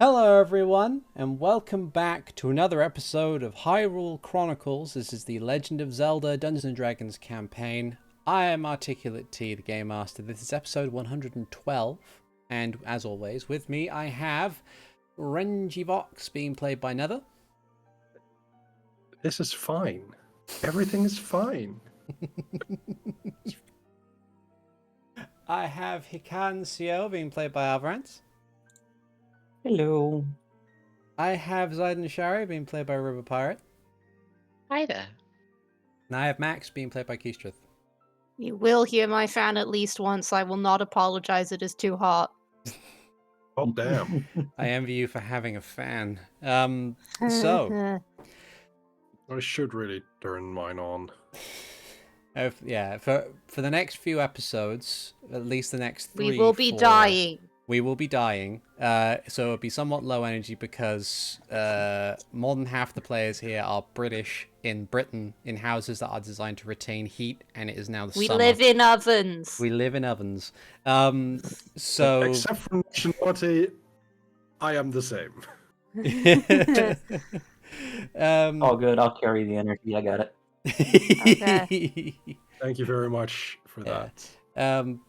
Hello everyone, and welcome back to another episode of Hyrule Chronicles. This is the Legend of Zelda Dungeons & Dragons campaign. I am ArticulateT, the Game Master. This is episode 112, and as always, with me I have Renji Vox, being played by Nether. This is fine. Everything is fine. I have Hikan Sio, being played by Avrdal. Hello. I have Zayden Shari, being played by River Pirate. Hi there. And I have Max, being played by Keistrith. You will hear my fan at least once. I will not apologize. It is too hot. Oh, damn. I envy you for having a fan. So... I should really turn mine on. Yeah, for the next few episodes, at least the next three, we will be four, dying. We will be dying. So it'll be somewhat low energy because more than half the players here are British in Britain in houses that are designed to retain heat, and it is now the We summer. live in ovens. We live in ovens. So Except for nationality, I am the same. All good. I'll carry the energy. I got it. Thank you very much for that.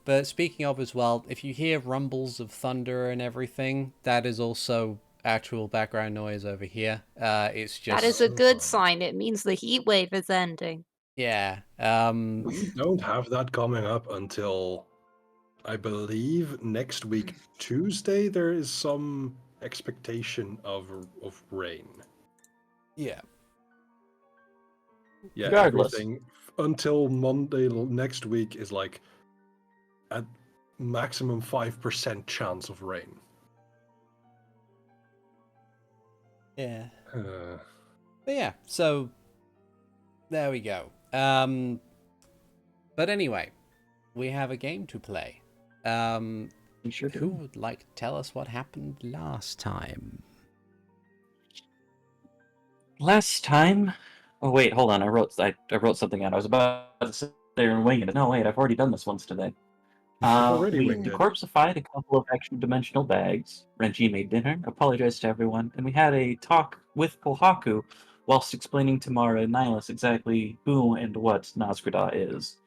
But speaking of as well, if you hear rumbles of thunder and everything, that is also actual background noise over here. It's just... That is a good sign. It means the heat wave is ending. Yeah. We don't have that coming up until, I believe, next week, Tuesday. There is some expectation of rain. Yeah. Yeah, Regardless. everything until Monday next week is like at maximum 5% chance of rain. Yeah. Uh, But yeah, so there we go. But anyway, we have a game to play. You sure Who would like to tell us what happened last time? Last time. Oh wait, hold on. I wrote something out. I was about to sit there and wing it. No, wait. I've already done this once today. Already We winged it. corpseified a couple of extra dimensional bags. Renji made dinner, apologized to everyone, and we had a talk with Polhaku whilst explaining to Mara and Nihilus exactly who and what Nazgrada is.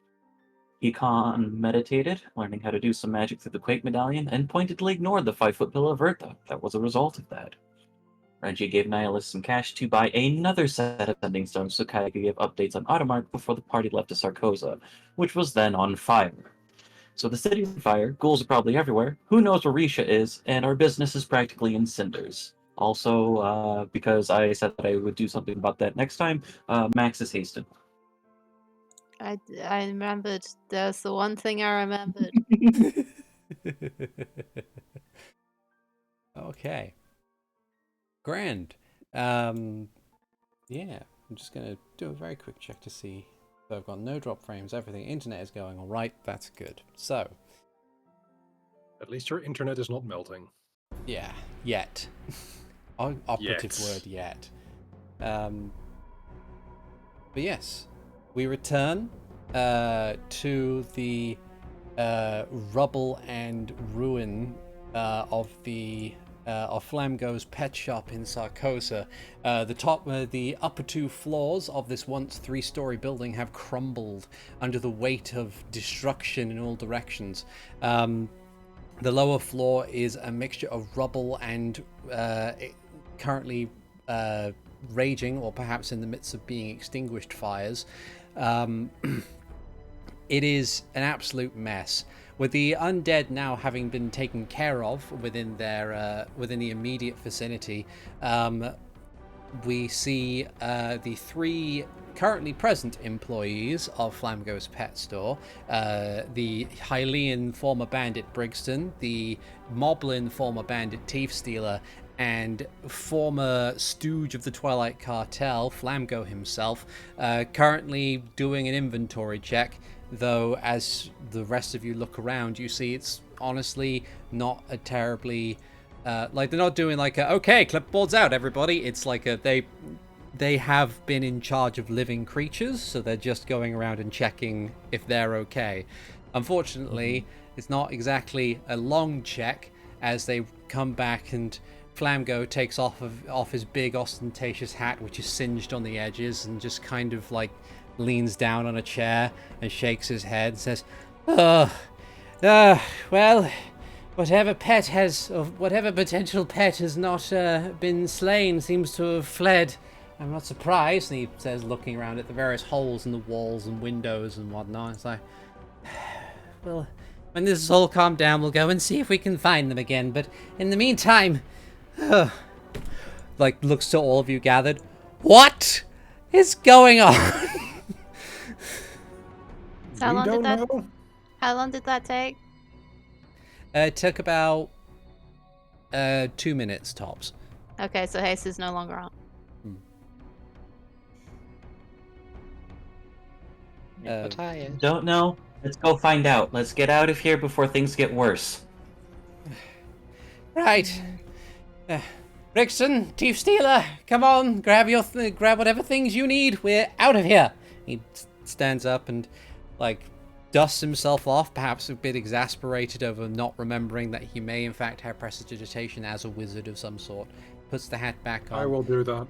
Hikan meditated, learning how to do some magic through the Quake Medallion, and pointedly ignored the 5-foot pillar of Eartha. That was a result of that. Renji gave Nihilus some cash to buy another set of sending stones so Kai could give updates on Automark before the party left to Sarcossa, which was then on fire. So the city's on fire, ghouls are probably everywhere, who knows where Risha is, and our business is practically in cinders. Also, because I said that I would do something about that next time, Max is hasted. I remembered. There's the one thing I remembered. Okay. Grand. Yeah, I'm just going to do a very quick check to see if I've got no drop frames, everything. Internet is going all right. That's good. So, At least your internet is not melting. yeah, yet. Operative Yet. word, yet. But yes, we return to the rubble and ruin of Flamgo's pet shop in Sarcossa. The upper two floors of this once 3-story building have crumbled under the weight of destruction in all directions. The lower floor is a mixture of rubble and currently raging, or perhaps in the midst of being extinguished, fires. It is an absolute mess. With the undead now having been taken care of within the immediate vicinity, we see the 3 currently present employees of Flamgo's pet store, the Hylian former bandit Brixton, the Moblin former bandit Thief Stealer, and former stooge of the Twilight Cartel, Flamgo himself, currently doing an inventory check. Though, as the rest of you look around, you see it's honestly not a terribly... like, they're not doing like a, okay, clipboards out, everybody. It's like they have been in charge of living creatures, so they're just going around and checking if they're okay. Unfortunately, it's not exactly a long check, as they come back, and Flamgo takes off his big ostentatious hat, which is singed on the edges, and just kind of like leans down on a chair and shakes his head and says, well, whatever potential pet has not been slain seems to have fled. I'm not surprised. And he says, looking around at the various holes in the walls and windows and whatnot. It's like, well, when this is all calmed down, we'll go and see if we can find them again. But in the meantime, like, looks to all of you gathered. What is going on? How long did that? know. How long did that take? It took about 2 minutes tops. Okay, so Haste is no longer on. Don't know. Let's go find out. Let's get out of here before things get worse. Right. Brixton, Chief Stealer, come on, grab whatever things you need. We're out of here. He stands up and, like, dusts himself off, perhaps a bit exasperated over not remembering that he may in fact have prestidigitation as a wizard of some sort. Puts the hat back on. I will do that.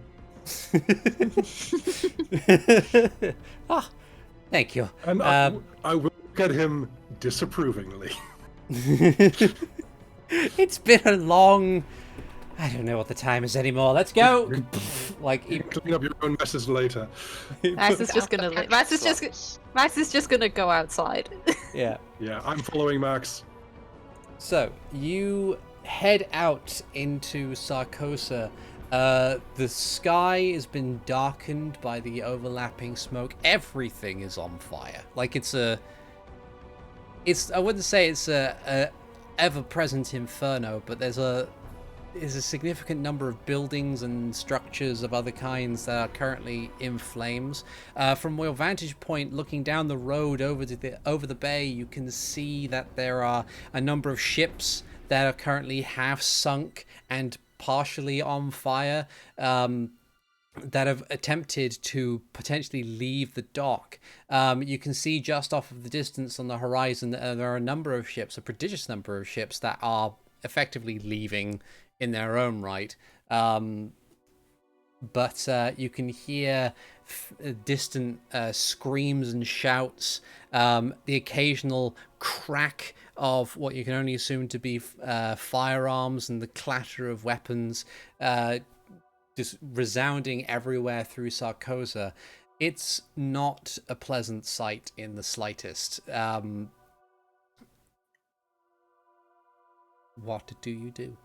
Ah, thank you. And I will look at him disapprovingly. It's been a long... I don't know what the time is anymore. Let's go. Like, Clean up your own messes later. Max is just gonna. Max is just gonna go outside. yeah. Yeah, I'm following Max. So you head out into Sarcossa. The sky has been darkened by the overlapping smoke. Everything is on fire. Like I wouldn't say it's a ever-present inferno, but there's a significant number of buildings and structures of other kinds that are currently in flames. From your vantage point, looking down the road over the bay, you can see that there are a number of ships that are currently half sunk and partially on fire, that have attempted to potentially leave the dock. You can see just off of the distance on the horizon there are a number of ships, a prodigious number of ships that are effectively leaving in their own right. But you can hear distant screams and shouts, the occasional crack of what you can only assume to be firearms, and the clatter of weapons just resounding everywhere through Sarcossa. It's not a pleasant sight in the slightest. What do you do?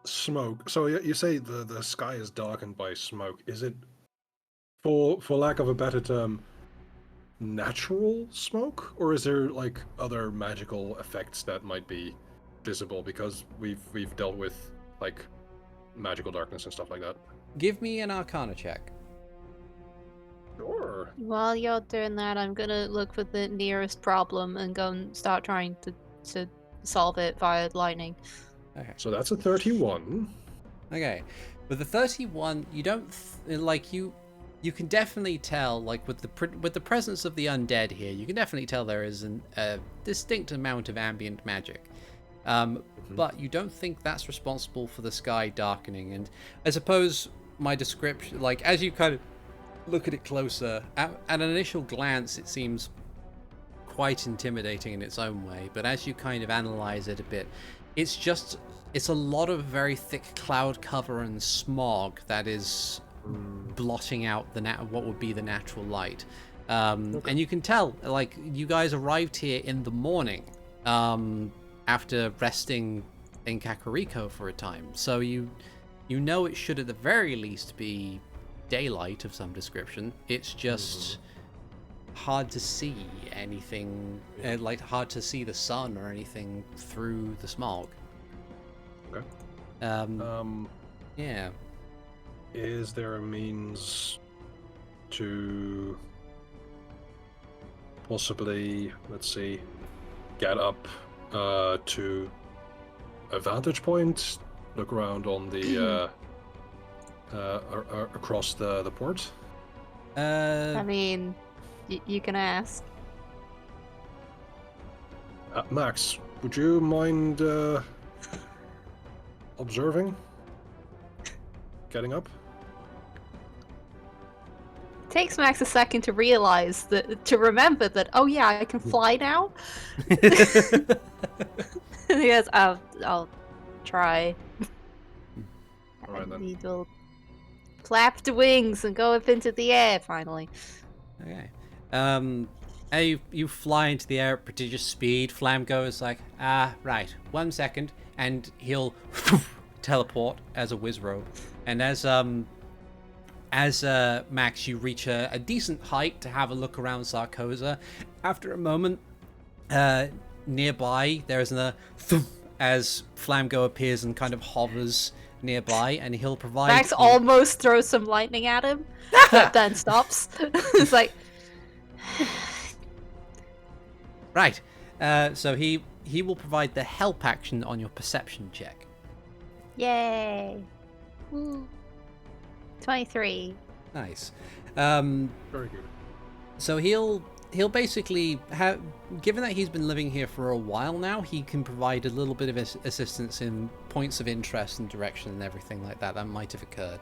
Smoke. So you say the sky is darkened by smoke. Is it, for lack of a better term, natural smoke, or is there like other magical effects that might be visible? Because we've dealt with like magical darkness and stuff like that. Give me an Arcana check. Sure. While you're doing that, I'm gonna look for the nearest problem and go and start trying to solve it via lightning. Okay. So that's a 31. Okay, with the 31, you don't you can definitely tell, like with the presence of the undead here, you can definitely tell there is a distinct amount of ambient magic. But you don't think that's responsible for the sky darkening. And I suppose my description, like as you kind of look at it closer, at an initial glance, it seems quite intimidating in its own way. But as you kind of analyze it a bit, it's a lot of very thick cloud cover and smog that is blotting out what would be the natural light. And you can tell, like, you guys arrived here in the morning after resting in Kakariko for a time, so you know it should at the very least be daylight of some description. It's just hard to see anything, like hard to see the sun or anything through the smog. Okay. Yeah. Is there a means to possibly, let's see, get up to a vantage point, look around on the across the port? I mean, you can ask. Max, would you mind observing? Getting up? Takes Max a second to realize to remember that, oh yeah, I can fly now. And he goes, I'll try. All right, And then. he will flap the wings and go up into the air finally. Okay. You fly into the air at prodigious speed. Flamgo is like, right, 1 second, and he'll teleport as a Wizrobe. And as Max, you reach a decent height to have a look around Sarcossa. After a moment, nearby there is a as Flamgo appears and kind of hovers nearby, and he'll provide. Max almost throws some lightning at him, but then stops. It's like, right. So he will provide the help action on your perception check. yay! Woo. 23. Nice. Very good. So he'll basically have, given that he's been living here for a while now, he can provide a little bit of assistance in points of interest and direction and everything like that might have occurred.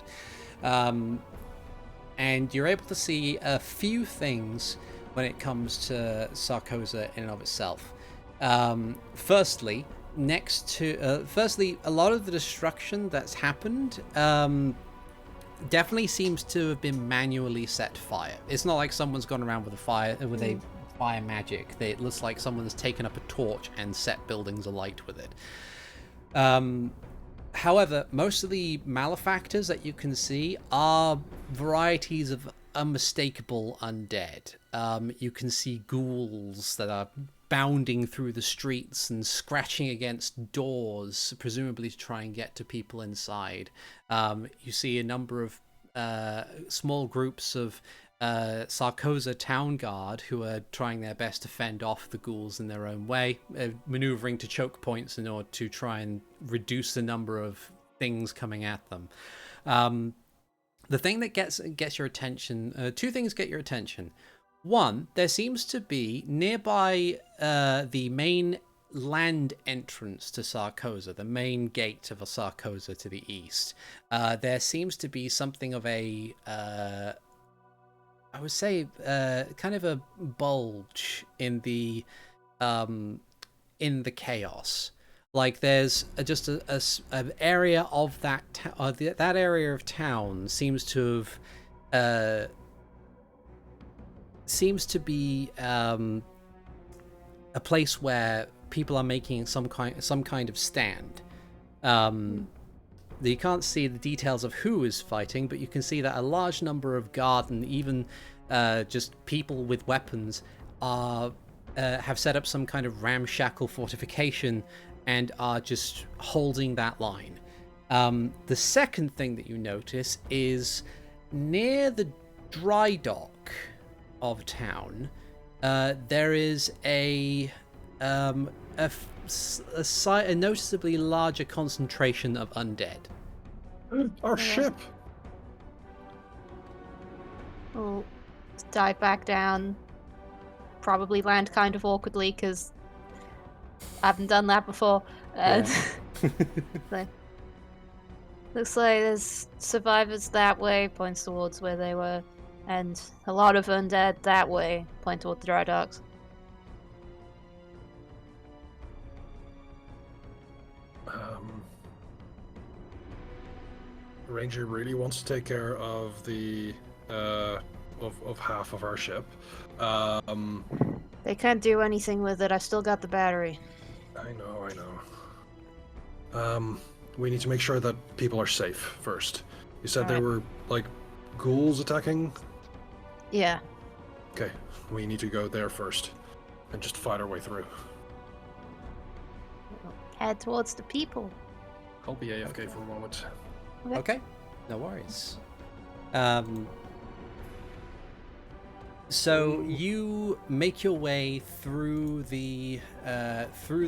And you're able to see a few things when it comes to Sarcossa in and of itself. Firstly, a lot of the destruction that's happened definitely seems to have been manually set fire. It's not like someone's gone around with a fire magic. It looks like someone's taken up a torch and set buildings alight with it. However, most of the malefactors that you can see are varieties of unmistakable undead. You can see ghouls that are bounding through the streets and scratching against doors, presumably to try and get to people inside. You see a number of small groups of Sarcossa town guard who are trying their best to fend off the ghouls in their own way, maneuvering to choke points in order to try and reduce the number of things coming at them. The thing that gets your attention, two things get your attention. One, there seems to be nearby the main land entrance to Sarcossa, the main gate of Sarcossa to the east. There seems to be something of a, I would say, kind of a bulge in the chaos. Like there's just an area of that that area of town seems to have. Seems to be a place where people are making some kind of stand. You can't see the details of who is fighting, but you can see that a large number of guard and even just people with weapons have set up some kind of ramshackle fortification and are just holding that line. The second thing that you notice is near the dry dock of town, there is a noticeably larger concentration of undead. Our ship! We'll dive back down. Probably land kind of awkwardly because I haven't done that before. And so, looks like there's survivors that way, points towards where they were. And a lot of undead that way, point toward the dry docks. Ranger really wants to take care of the of half of our ship. They can't do anything with it. I still got the battery. I know. We need to make sure that people are safe first. You said there were like ghouls attacking. Yeah. Okay, we need to go there first and just fight our way through. Head towards the people. I'll be AFK for a moment. Okay, no worries. So you make your way through the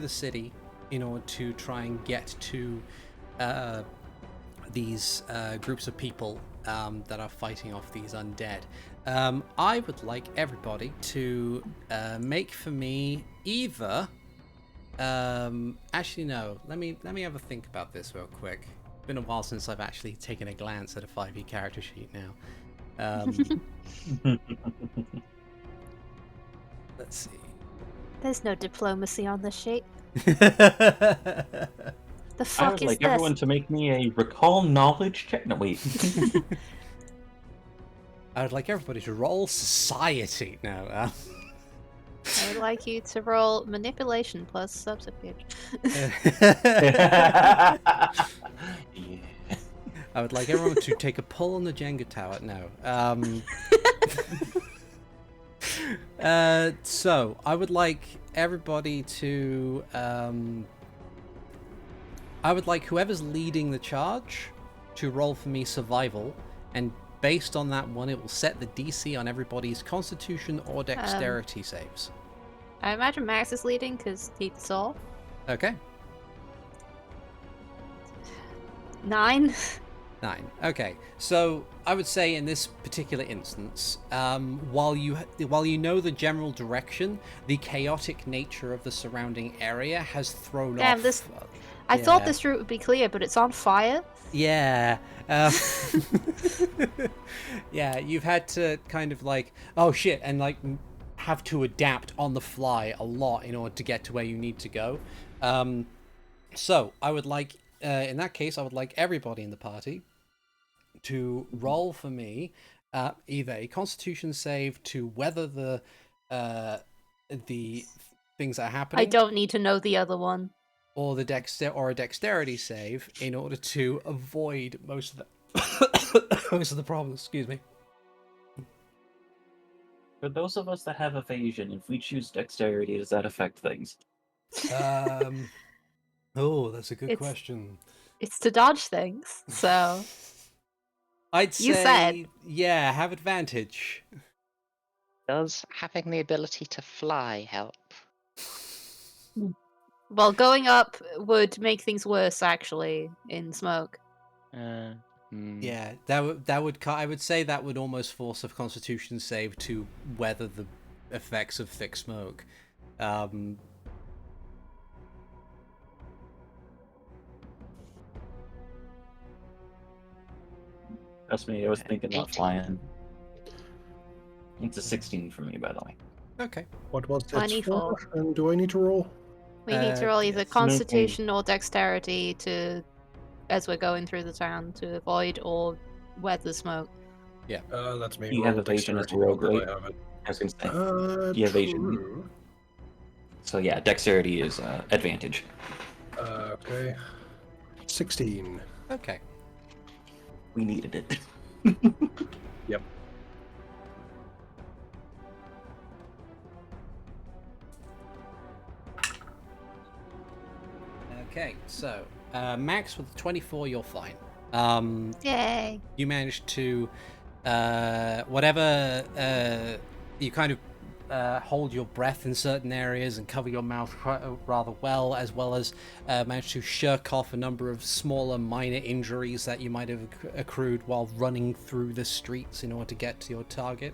city in order to try and get to these groups of people that are fighting off these undead. I would like everybody to make for me either Actually, no. Let me have a think about this real quick. It's been a while since I've actually taken a glance at a 5e character sheet now. Let's see. There's no diplomacy on this sheet. The I fuck would is like this? everyone to make me a recall knowledge check. No, wait. I would like everybody to roll society now. I would like you to roll manipulation plus subterfuge. Yeah. I would like everyone to take a pull on the Jenga tower. No. So I would like everybody to. I would like whoever's leading the charge to roll for me survival, and based on that one, it will set the DC on everybody's Constitution or Dexterity saves. I imagine Max is leading because he's the soul. Okay. 9. 9. Okay, so I would say in this particular instance, while you know the general direction, the chaotic nature of the surrounding area has thrown Damn, off. this. I thought yeah. this route would be clear, but it's on fire. Yeah. Yeah, you've had to kind of like, oh shit, and like have to adapt on the fly a lot in order to get to where you need to go. So I would like, in that case, I would like everybody in the party to roll for me either a Constitution save to weather the things that are happening. I don't need to know the other one. Or a dexterity save in order to avoid most of the most of the problems. Excuse me. For those of us that have evasion, if we choose dexterity, does that affect things? Oh, that's a good It's- question. It's to dodge things, so I'd say, You said. yeah, have advantage. Does having the ability to fly help? well, going up would make things worse actually in smoke. Yeah, that would I would say that would almost force a Constitution save to weather the effects of thick smoke. Trust me, I was thinking about 18. flying. It's a 16 for me, by the way. Okay. What was it 24. for? And do I need to roll? We need to roll either yes. Constitution or Dexterity to, as we're going through the town, to avoid or weather smoke. That's me. You roll have evasion as dexterity, rogue, roll right? that I have it. I was gonna say. You have evasion. true. So yeah, dexterity is advantage. Okay. 16. Okay. We needed it. Yep. Okay. So, Max with 24, you're fine. Yay! You managed to whatever you kind of hold your breath in certain areas and cover your mouth rather well as manage to shirk off a number of smaller minor injuries that you might have accrued while running through the streets in order to get to your target.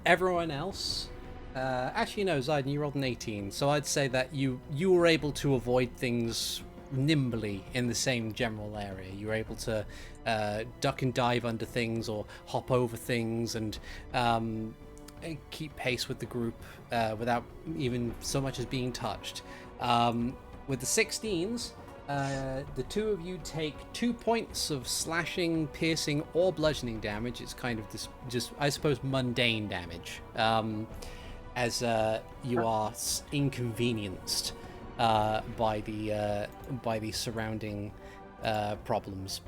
Everyone else, actually no, Zayden, you rolled an 18, so I'd say that you were able to avoid things nimbly in the same general area. You were able to duck and dive under things or hop over things and keep pace with the group without even so much as being touched. With the 16s, the two of you take 2 points of slashing, piercing, or bludgeoning damage. It's kind of this, just I suppose, mundane damage, as you are inconvenienced by the surrounding problems.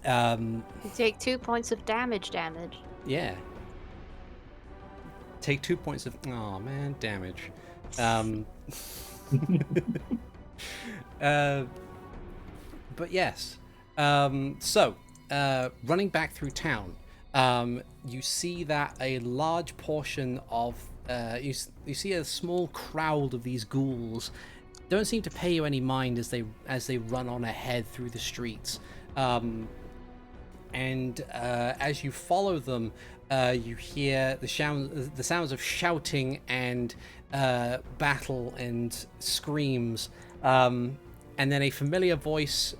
You take 2 points of damage. Yeah. Take 2 points of damage. But yes. So running back through town, you see that a large portion of you see a small crowd of these ghouls don't seem to pay you any mind as they run on ahead through the streets. And as you follow them, you hear the sounds of shouting and battle and screams, and then a familiar voice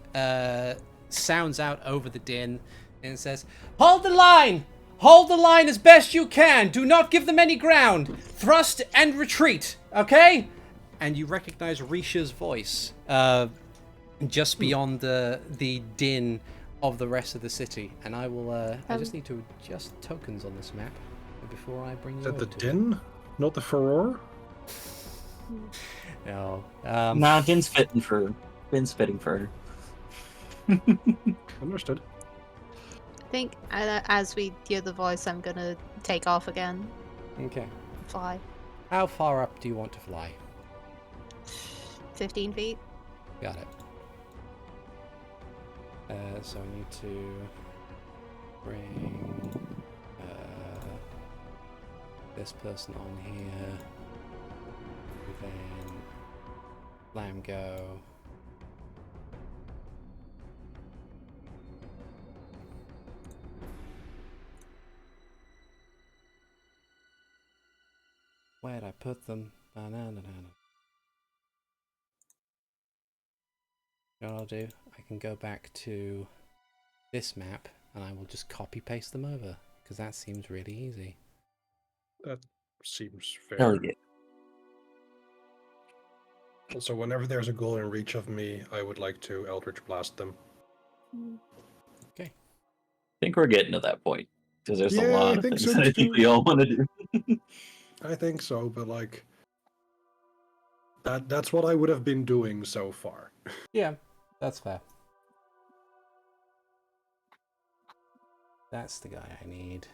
sounds out over the din and says, "Hold the line! Hold the line as best you can! Do not give them any ground! Thrust and retreat, okay?" And you recognize Risha's voice just beyond the din of the rest of the city. And I will I just need to adjust tokens on this map before I bring you Is that over the to it. din, not the furore? No. Nah, Din's fitting for her. Understood. I think as we hear the voice, I'm gonna take off again. Okay. Fly. How far up do you want to fly? 15 feet. Got it. So I need to bring this person on here. Then Lamb go. Where'd I put them? Banana. What I'll do, I can go back to this map and I will just copy paste them over because that seems really easy. That seems fair. Hell yeah. Also, whenever there's a goal in reach of me, I would like to Eldritch Blast them. Okay. I think we're getting to that point because there's a Yeah, lot I of think things so that I think too. we all want to do. I think so, but like that's what I would have been doing so far. Yeah, that's fair. That's the guy I need.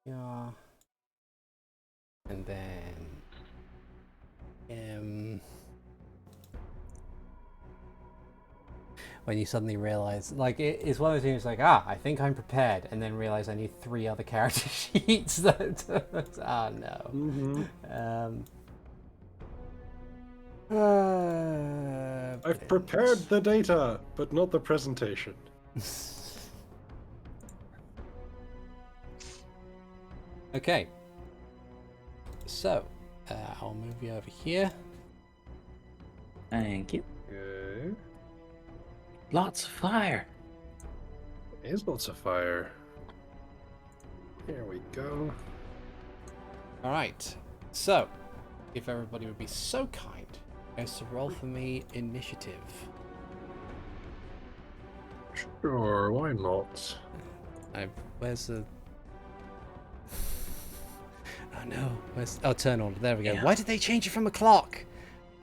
Yeah. And then when you suddenly realize, like, it's one of those things like, I think I'm prepared, and then realize I need 3 other character sheets that no. Mm-hmm. I've prepared the data, but not the presentation. Okay. So, I'll move you over here. Thank you. Okay. Lots of fire. There's lots of fire. Here we go. Alright. So, if everybody would be so kind as to roll for me initiative. Sure, why not? Where's the... Oh no, turn order, there we go. Yeah. Why did they change it from a clock?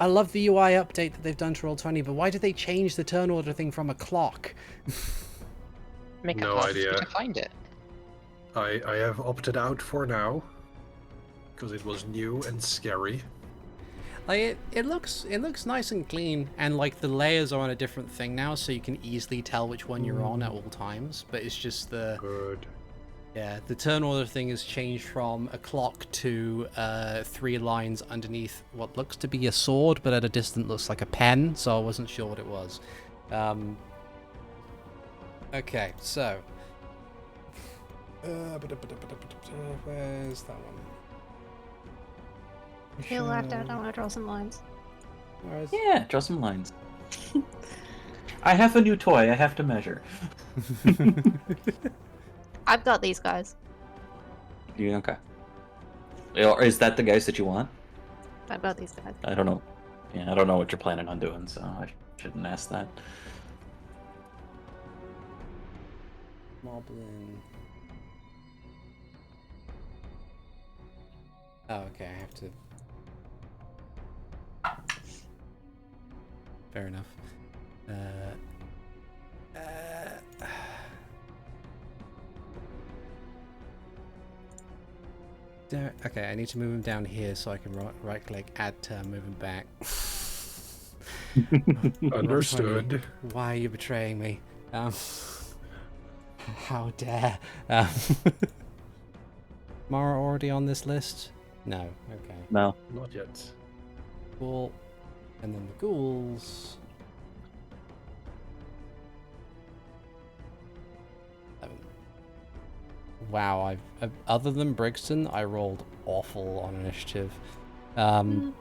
I love the UI update that they've done to Roll20, but why did they change the turn order thing from a clock? Make it No harder for you idea. to find it. I have opted out for now because it was new and scary. Like it looks nice and clean, and like the layers are on a different thing now, so you can easily tell which one you're on at all times. But it's just the the turn order thing has changed from a clock to 3 lines underneath what looks to be a sword, but at a distance looks like a pen. So I wasn't sure what it was. Okay, so where's that one? Feel left out. I want to draw some lines. Yeah, draw some lines. I have a new toy. I have to measure. I've got these guys. You okay? Or is that the guys that you want? I've got these guys. I don't know. Yeah, I don't know what you're planning on doing, so I shouldn't ask that. Moblin. Oh, okay, I have to... Fair enough. Okay, I need to move him down here so I can right click, add term, move him back. Understood. Why are you betraying me? How dare. Mara already on this list? No, okay. No. Not yet. Cool. And then the ghouls. wow, other than Brixton, I rolled awful on initiative. Okay.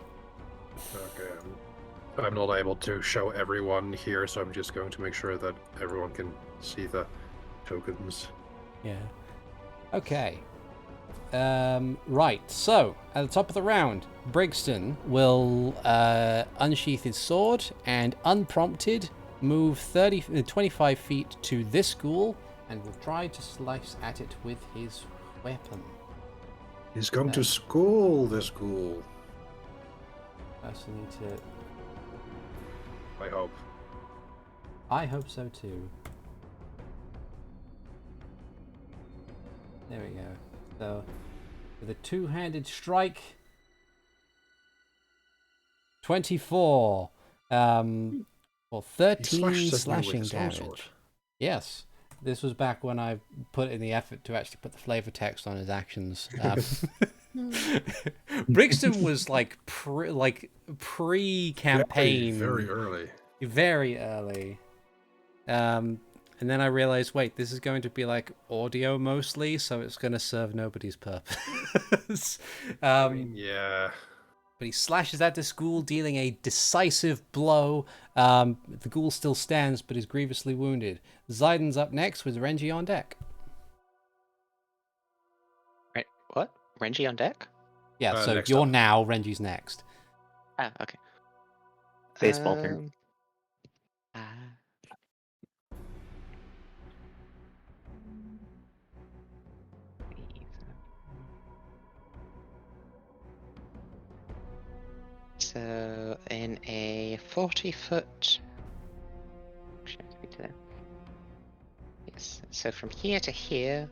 I'm not able to show everyone here, so I'm just going to make sure that everyone can see the tokens. Yeah. Okay. Right, so, at the top of the round, Brixton will unsheath his sword and, unprompted, move 25 feet to this ghoul and will try to slice at it with his weapon. He's going to school this ghoul. I also need to... I hope. I hope so too. There we go. So, with a two-handed strike, 24. Well, 13 slashing damage. Yes. This was back when I put in the effort to actually put the flavor text on his actions. Brixton was like pre-campaign. Very early. Very early. And then I realized, wait, this is going to be like audio mostly, so it's going to serve nobody's purpose. Yeah. But he slashes at this ghoul, dealing a decisive blow. The ghoul still stands, but is grievously wounded. Zaiden's up next with Renji on deck. Right, what? Renji on deck? Yeah, so next you're up. now, Renji's next. Ah, okay. Baseball turn. So, in a 40-foot... Yes, so from here to here,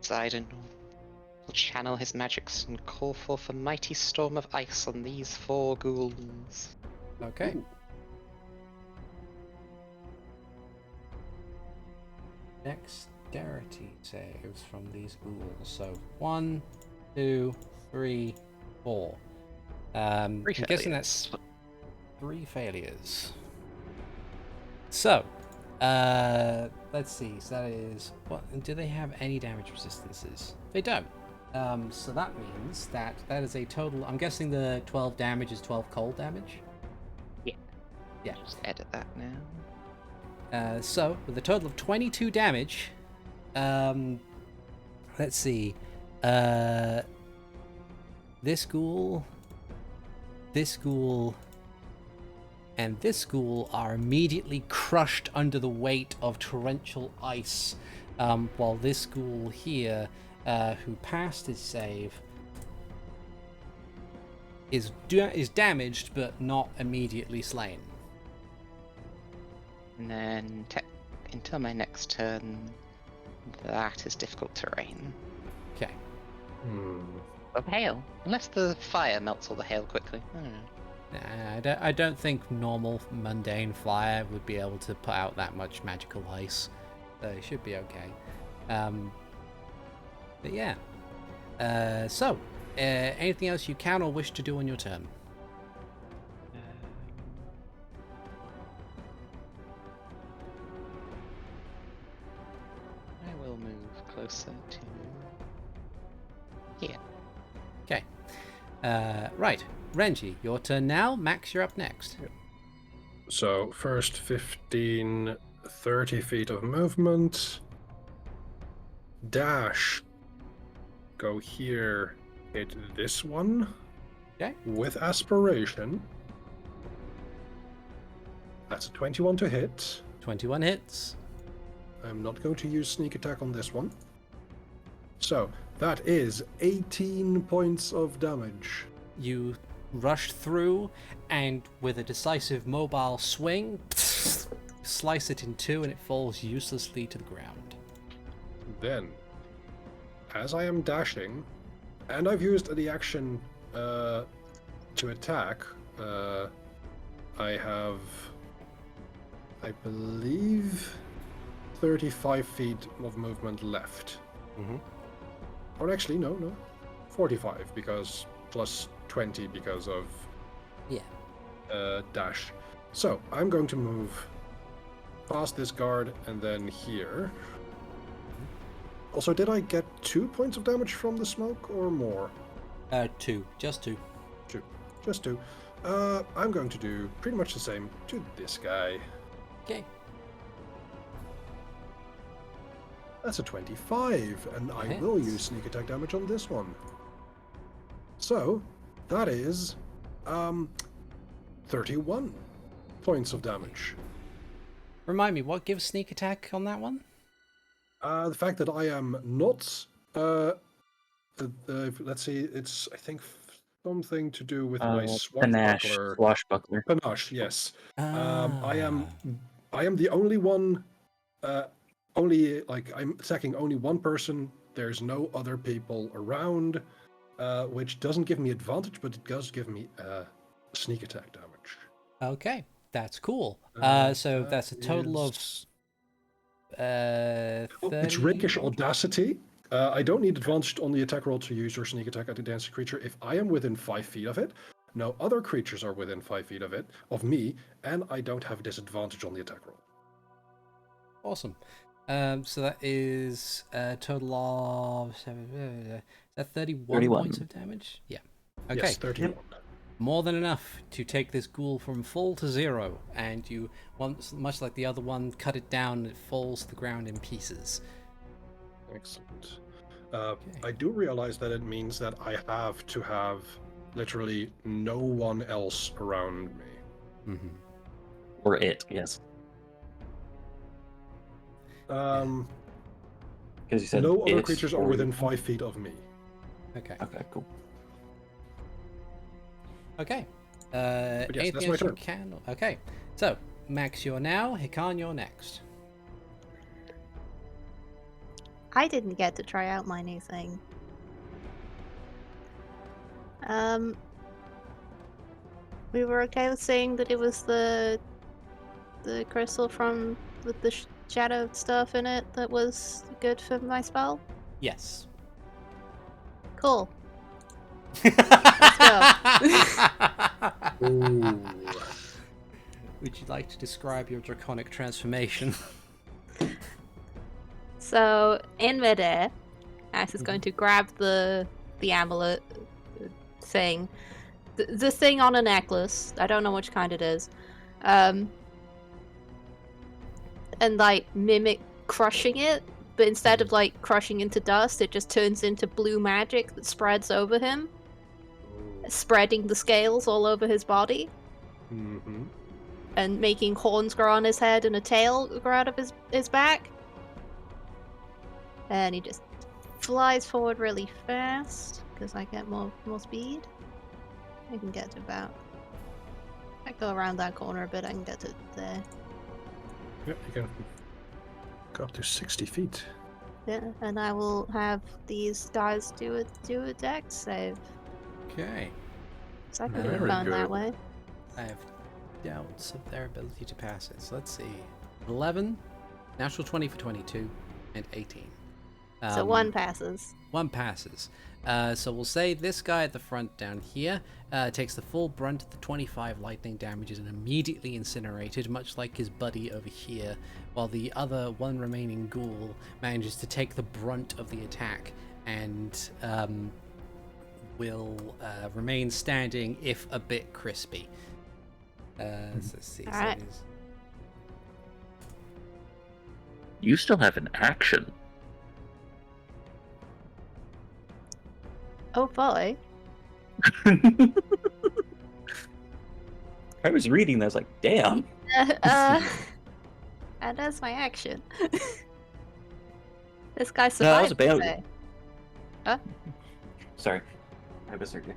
Zaiden will channel his magics and call forth a mighty storm of ice on these 4 ghouls. Okay. Ooh. Dexterity saves from these ghouls. So 1, 2, 3, 4. I'm guessing that's 3 failures. So, let's see. So that is what? Do they have any damage resistances? They don't. So that means that is a total. I'm guessing the 12 damage is 12 cold damage. Yeah. Yeah. Just edit that now. So with a total of 22 damage. Let's see. This ghoul, and this ghoul are immediately crushed under the weight of torrential ice, while this ghoul here, who passed his save, is damaged but not immediately slain. And then, until my next turn, that is difficult terrain. Okay. Of hail. Unless the fire melts all the hail quickly. I don't know. Nah, I don't think normal mundane fire would be able to put out that much magical ice. So it should be okay. But yeah. So, anything else you can or wish to do on your turn? I will move closer to here. Okay. Right. Renji, your turn now. Max, you're up next. So first 15, 30 feet of movement. Dash. Go here. Hit this one. Okay. With aspiration. That's a 21 to hit. 21 hits. I'm not going to use sneak attack on this one. So that is 18 points of damage. You rush through, and with a decisive mobile swing, slice it in two, and it falls uselessly to the ground. Then, as I am dashing, and I've used the action to attack, I have, I believe, 35 feet of movement left. Mm-hmm. Or actually, no, 45, because plus 20 because of dash. So I'm going to move past this guard and then here. Also, did I get 2 points of damage from the smoke or more? 2. Just 2. 2. Just 2. I'm going to do pretty much the same to this guy. Okay. That's a 25, and I will Hits. use sneak attack damage on this one. So, that is 31 points of damage. Remind me, what gives sneak attack on that one? The fact that I am not, let's see, it's, I think, something to do with my Panache, swashbuckler. swashbuckler. Panache, yes. I am Ah. the only one, I'm attacking only one person. There's no other people around, which doesn't give me advantage, but it does give me sneak attack damage. Okay, that's cool. So that's a total of 30... It's rakish audacity. I don't need advantage on the attack roll to use your sneak attack at the dancing creature if I am within 5 feet of it. No other creatures are within 5 feet of me, and I don't have disadvantage on the attack roll. Awesome. So that is a total of... Is that 31 points of damage? Yeah. Okay. Yes, 31. More than enough to take this ghoul from full to 0, and you, once, much like the other one, cut it down and it falls to the ground in pieces. Excellent. I do realize that it means that I have to have literally no one else around me. Mm-hmm. Or it, yes. Because you said no other it creatures are or- within 5 feet of me. Okay. Okay, cool. Okay. But yes, Anything that's my else you turn. can? Okay. So, Max, you're now. Hikan, you're next. I didn't get to try out my new thing. We were okay with saying that it was the crystal from with the shadow stuff in it that was good for my spell. Yes. Cool. Ooh. Would you like to describe your draconic transformation? So in midair, Ash is going to grab the amulet thing, the thing on a necklace. I don't know which kind it is, and like mimic crushing it, but instead of like crushing into dust, it just turns into blue magic that spreads over him, spreading the scales all over his body, Mm-hmm. and making horns grow on his head and a tail grow out of his back. And he just flies forward really fast because I get more speed. I can get to about. I go around that corner a bit. I can get to there. Yeah, you can go up to 60 feet. Yeah, and I will have these guys do a dex save. Okay. So I can do it Very fun that good. way. I have doubts of their ability to pass it. So let's see. 11, natural 20 for 22, and 18. So one passes. One passes. So we'll say this guy at the front down here takes the full brunt of the 25 lightning damages and immediately incinerated, much like his buddy over here, while the other one remaining ghoul manages to take the brunt of the attack and will remain standing, if a bit crispy. So let's see. So Alright. it is- You still have an action. Oh boy. I was reading that, I was like, damn. And that's my action. This guy No, that was survived. a bad- today. Sorry. I was okay.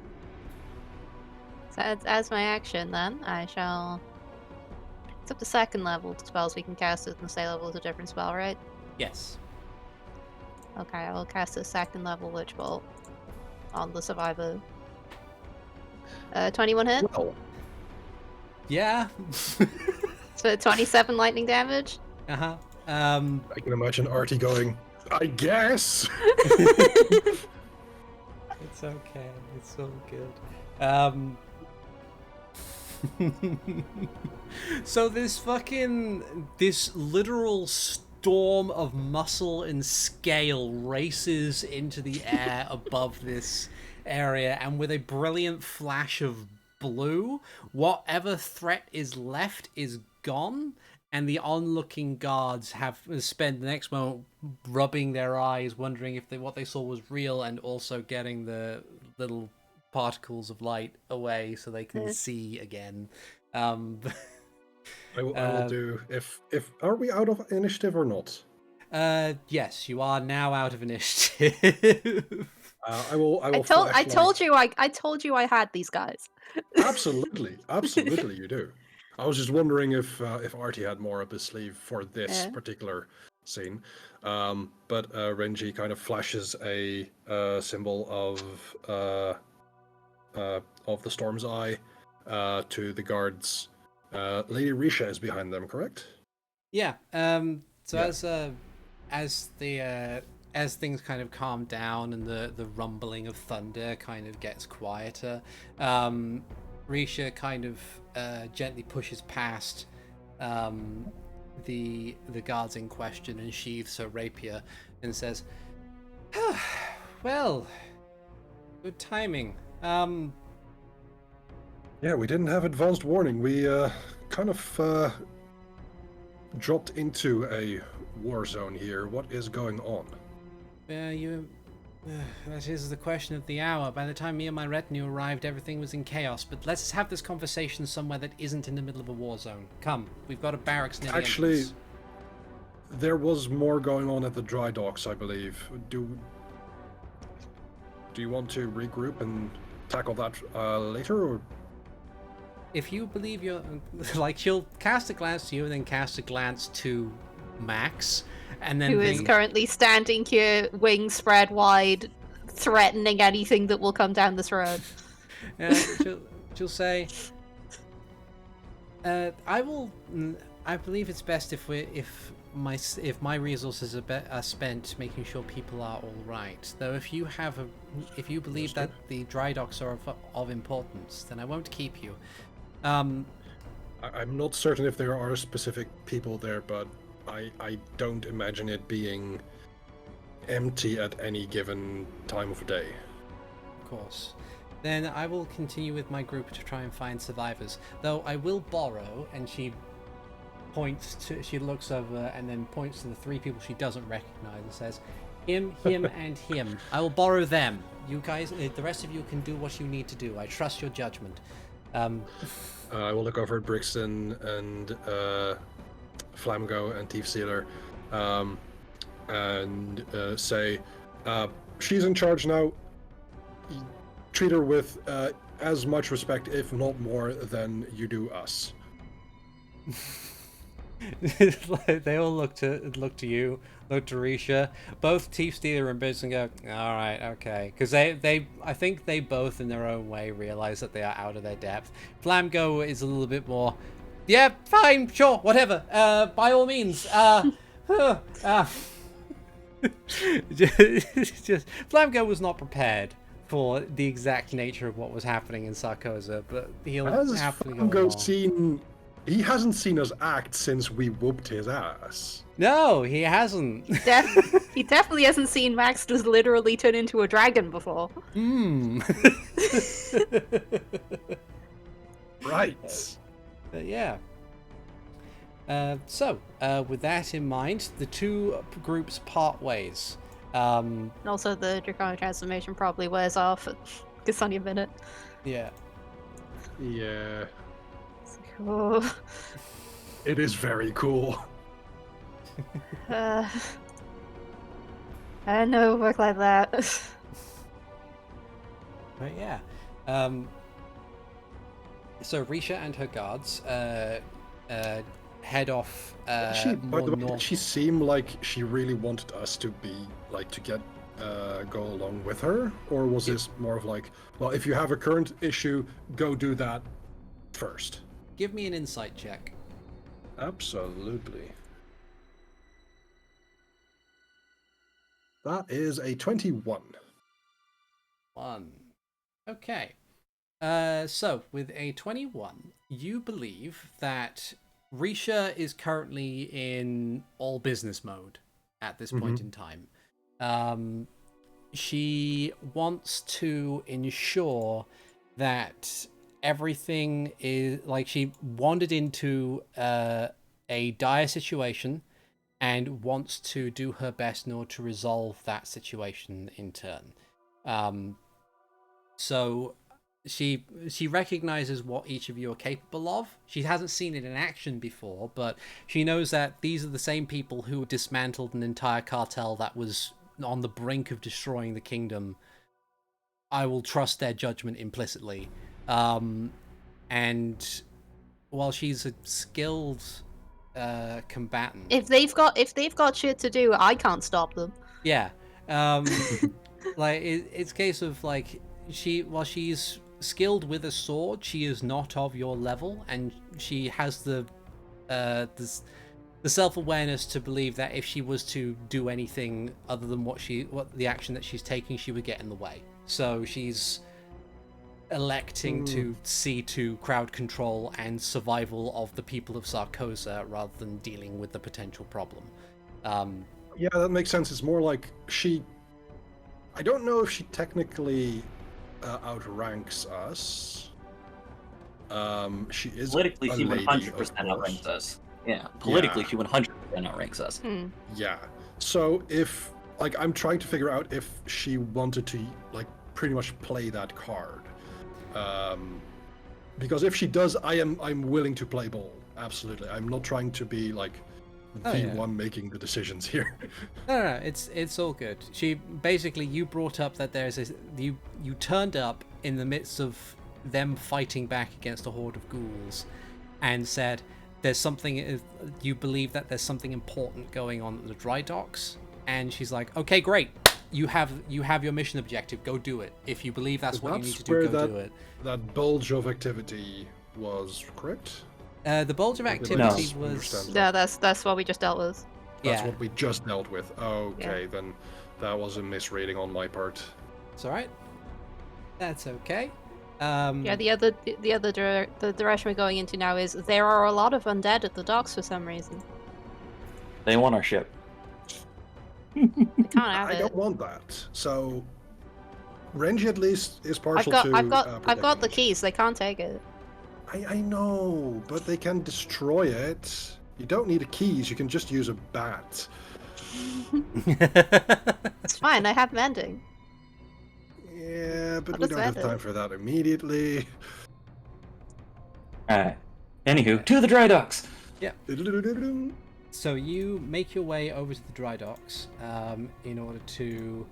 So as my action, then I shall. It's up to second level spells we can cast it, and the same level is a different spell, right? Yes. Okay, I will cast a second level Witch Bolt on the survivor. 21 hit. Well, Yeah. So 27 lightning damage. Uh-huh. I can imagine Artie going, I guess. It's okay. It's all good. So this literal storm of muscle and scale races into the air above this area, and with a brilliant flash of blue, whatever threat is left is gone, and the onlooking guards have spent the next moment rubbing their eyes, wondering if what they saw was real, and also getting the little particles of light away so they can see again. I will do. If are we out of initiative or not? Yes, you are now out of initiative. I will. I told you I had these guys. Absolutely, you do. I was just wondering if Artie had more up his sleeve for this particular scene. But Renji kind of flashes a symbol of the Storm's Eye to the guards. Lady Risha is behind them, correct? Yeah. As things kind of calm down and the rumbling of thunder kind of gets quieter, Risha kind of gently pushes past the guards in question and sheathes her rapier and says, "Well, good timing. Yeah, we didn't have advanced warning. We kind of dropped into a war zone here. What is going on?" That is the question of the hour. By the time me and my retinue arrived, everything was in chaos. But let's have this conversation somewhere that isn't in the middle of a war zone. Come, we've got a barracks near the entrance. There was more going on at the dry docks, I believe. Do you want to regroup and tackle that later, or? If you believe you're... Like, she'll cast a glance to you and then cast a glance to Max, and then... Who is currently standing here, wings spread wide, threatening anything that will come down this road. She'll say... I believe it's best if my resources are spent making sure people are all right. Though if you believe that the dry docks are of importance, then I won't keep you. I'm not certain if there are specific people there, but I don't imagine it being empty at any given time of day. Of course. Then I will continue with my group to try and find survivors. Though I will borrow, and she looks over and then points to the three people she doesn't recognize and says, him, and him. I will borrow them. You guys, the rest of you can do what you need to do. I trust your judgment. I will look over at Brixton and Flamgo and Thief Sealer and say, she's in charge now. Treat her with as much respect, if not more, than you do us. They all look to you, look to Risha. Both Thief Stealer and Brixton go, all right, okay, because I think they both in their own way realize that they are out of their depth. Flamgo is a little bit more, yeah, fine, sure, whatever, by all means. Just Flamgo was not prepared for the exact nature of what was happening in Sarcossa, but he'll happily go along. He hasn't seen us act since we whooped his ass. No, he hasn't. He definitely hasn't seen Max just literally turn into a dragon before. Right. Yeah. So, with that in mind, the two groups part ways. Also, the Draconic transformation probably wears off at Gassonia minute. Yeah. Yeah. Oh. It is very cool. I don't know it would work like that. But yeah. So Risha and her guards head off. By the way, did she seem like she really wanted us to go along with her, or was this more of like, well, if you have a current issue, go do that first? Give me an insight check. Absolutely. That is a 21. Okay. So with a 21, you believe that Risha is currently in all business mode at this point in time. She wants to ensure that everything is like she wandered into a dire situation and wants to do her best in order to resolve that situation in turn. So she recognizes what each of you are capable of. She hasn't seen it in action before, but she knows that these are the same people who dismantled an entire cartel that was on the brink of destroying the kingdom. I will trust their judgment implicitly. And while she's a skilled combatant, If they've got shit to do, I can't stop them. yeah, like it's a case of like while she's skilled with a sword, she is not of your level, and she has the self-awareness to believe that if she was to do anything other than what the action that she's taking, she would get in the way. So she's electing to see to crowd control and survival of the people of Sarcossa rather than dealing with the potential problem. Yeah, that makes sense. It's more like I don't know if she technically outranks us. She is Politically, a she lady, 100% of outranks course. us. Yeah, politically, Yeah. she 100% outranks us. Yeah. So if I'm trying to figure out if she wanted to pretty much play that card. Because if she does, I'm willing to play ball. Absolutely. I'm not trying to be the one making the decisions here. No, it's all good. She basically, you brought up that you turned up in the midst of them fighting back against a horde of ghouls, and said there's something. You believe that there's something important going on at the dry docks, and she's like, okay, great. You have your mission objective. Go do it. If you believe that's what you need to do, go do it. That bulge of activity was correct. The bulge of activity No. was. Yeah, that's what we just dealt with. That's what we just dealt with. Okay, then that was a misreading on my part. It's all right. That's okay. Yeah, the direction we're going into now is there are a lot of undead at the docks for some reason. They want our ship. They can't have I it. don't want that. So Renji at least is partial I've to. got the protecting keys. They can't take it. I know, but they can destroy it. You don't need a keys. You can just use a bat. It's fine. I have mending. Yeah, but I'll we just don't have mend it. time for that immediately. Alright. Anywho, to the dry docks! So you make your way over to the dry docks in order to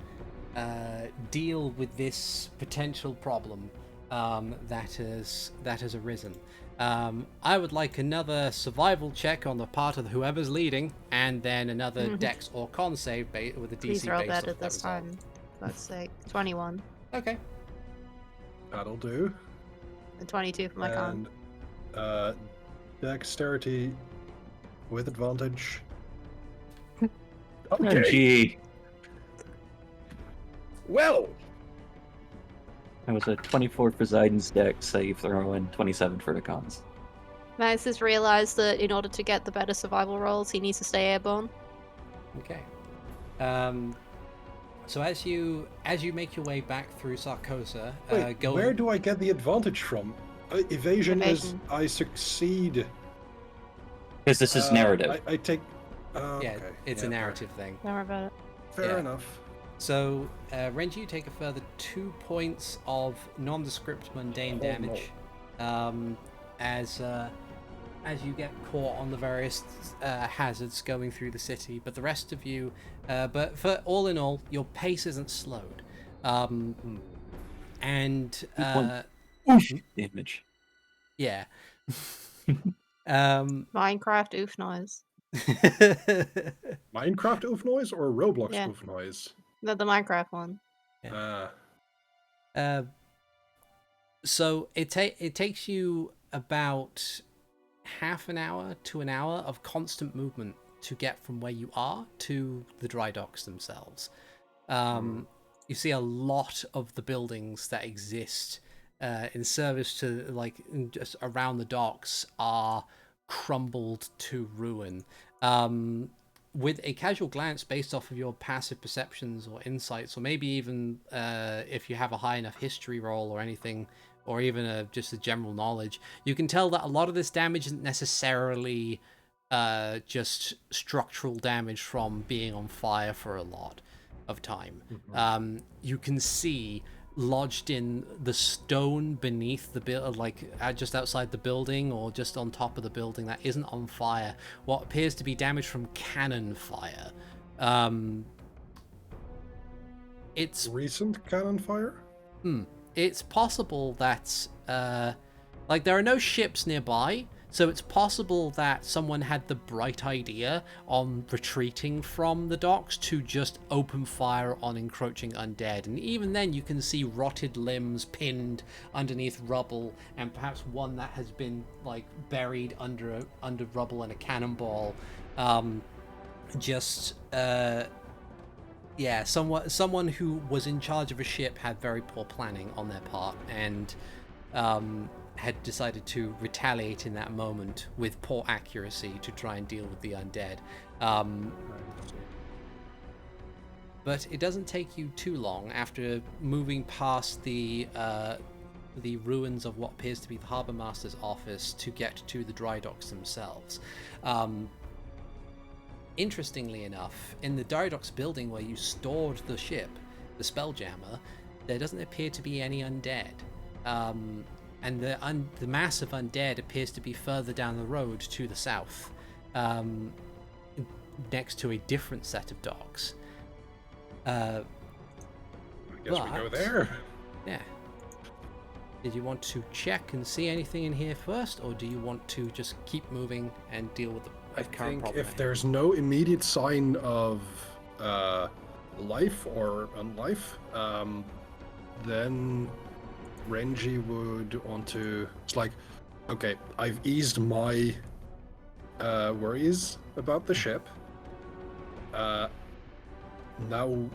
deal with this potential problem that has arisen. I would like another survival check on the part of whoever's leading, and then another Dex or Con save with a DC Please roll based better off that this result. time. Let's say 21 Okay. That'll do. and 22 for my con. And dexterity with advantage. Okay. Gee. Well, That was a 24 for Zaiden's deck, so you throw in 27 for the cons. Max has realized that in order to get the better survival rolls, he needs to stay airborne. Okay. So as you make your way back through Sarcossa, wait, where do I get the advantage from? Evasion is I succeed. Because this is narrative. I take. Yeah, okay. it's a narrative thing. Don't worry about it. Fair Yeah. enough. So, Renji, you take a further 2 points of nondescript mundane damage as you get caught on the various hazards going through the city. But the rest of you, but for all in all, your pace isn't slowed. And Damage. yeah. Minecraft oof noise. Minecraft oof noise or Roblox Yeah. oof noise? The Minecraft one. So it takes you about half an hour to an hour of constant movement to get from where you are to the dry docks themselves. You see a lot of the buildings that exist in service to just around the docks are crumbled to ruin. With a casual glance based off of your passive perceptions or insights, or maybe even if you have a high enough history roll or anything, or even just a general knowledge, you can tell that a lot of this damage isn't necessarily just structural damage from being on fire for a lot of time. You can see lodged in the stone beneath the just outside the building or just on top of the building that isn't on fire, what appears to be damage from cannon fire. It's Recent cannon fire? it's possible that there are no ships nearby, so it's possible that someone had the bright idea on retreating from the docks to just open fire on encroaching undead. And even then you can see rotted limbs pinned underneath rubble, and perhaps one that has been buried under rubble and a cannonball. Someone who was in charge of a ship had very poor planning on their part, and had decided to retaliate in that moment with poor accuracy to try and deal with the undead. But it doesn't take you too long after moving past the ruins of what appears to be the Harbour Master's office to get to the dry docks themselves. Interestingly enough, in the dry docks building where you stored the ship, the Spelljammer, there doesn't appear to be any undead. And the mass of undead appears to be further down the road to the south, next to a different set of docks. I guess we go there. Yeah. Did you want to check and see anything in here first, or do you want to just keep moving and deal with the current problem? If there's no immediate sign of life or unlife, then Renji would want to... It's like, okay, I've eased my worries about the ship. Now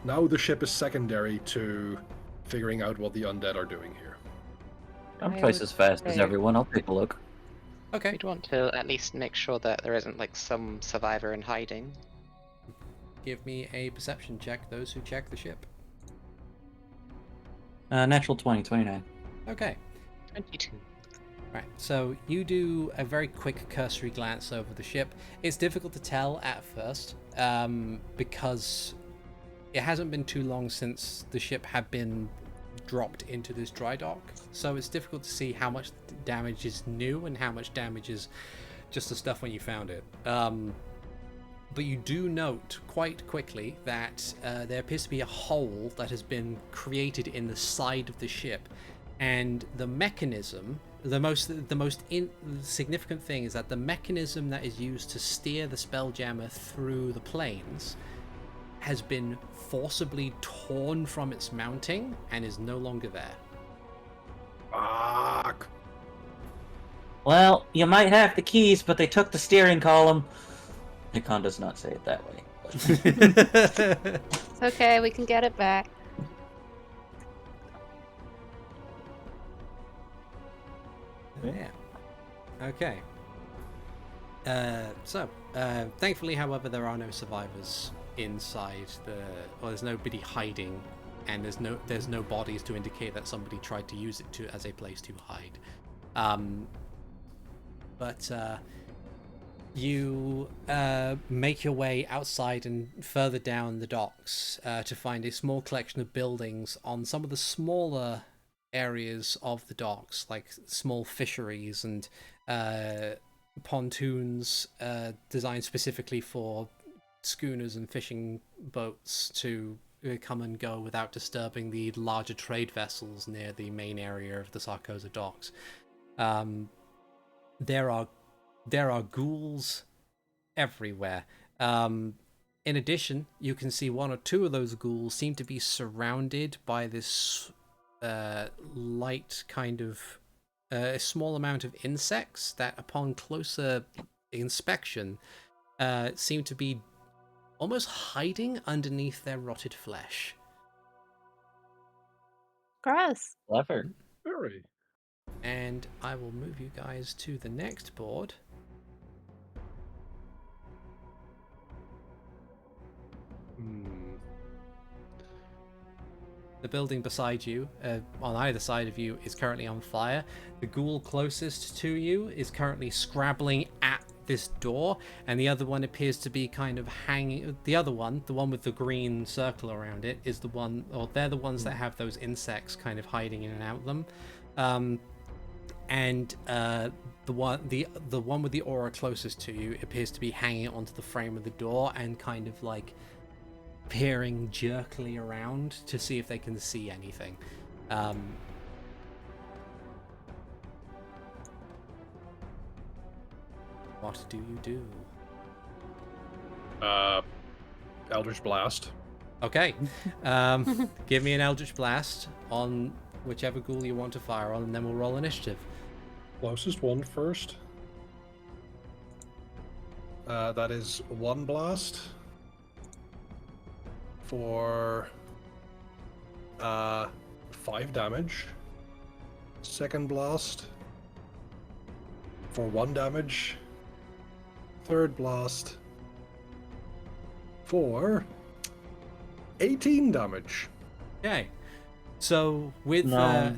the ship is secondary to figuring out what the undead are doing here. I'm twice as fast as everyone. I'll take a look. Okay. We'd want to at least make sure that there isn't some survivor in hiding. Give me a perception check, those who check the ship. Natural 20, 29. Okay. 22. Right, so you do a very quick cursory glance over the ship. It's difficult to tell at first, because it hasn't been too long since the ship had been dropped into this dry dock, so it's difficult to see how much damage is new and how much damage is just the stuff when you found it. But you do note quite quickly that there appears to be a hole that has been created in the side of the ship, and the mechanism, the most significant thing is that the mechanism that is used to steer the Spelljammer through the planes has been forcibly torn from its mounting and is no longer there. Fuck. Well, you might have the keys, but they took the steering column. Hikan does not say it that way. It's okay, we can get it back. Yeah. Okay. Thankfully, however, there are no survivors inside there's nobody hiding, and there's no bodies to indicate that somebody tried to use it as a place to hide. But you make your way outside and further down the docks to find a small collection of buildings on some of the smaller areas of the docks, like small fisheries and pontoons designed specifically for schooners and fishing boats to come and go without disturbing the larger trade vessels near the main area of the Sarcossa docks. There are ghouls everywhere. In addition, you can see one or two of those ghouls seem to be surrounded by this light kind of a small amount of insects that, upon closer inspection, seem to be almost hiding underneath their rotted flesh. Gross. Clever. Very. And I will move you guys to the next board. The building beside you, on either side of you, is currently on fire. The ghoul closest to you is currently scrabbling at this door, and the other one appears to be kind of hanging. The other one, the one with the green circle around it, is the one, or they're the ones that have those insects kind of hiding in and out of them. And the one with the aura closest to you appears to be hanging onto the frame of the door and kind of like peering jerkily around to see if they can see anything. What do you do? Eldritch Blast. Okay. Give me an Eldritch Blast on whichever ghoul you want to fire on, and then we'll roll initiative. Closest one first. That is 1 blast for 5 damage. Second blast for 1 damage. Third blast for 18 damage. Okay. So with No.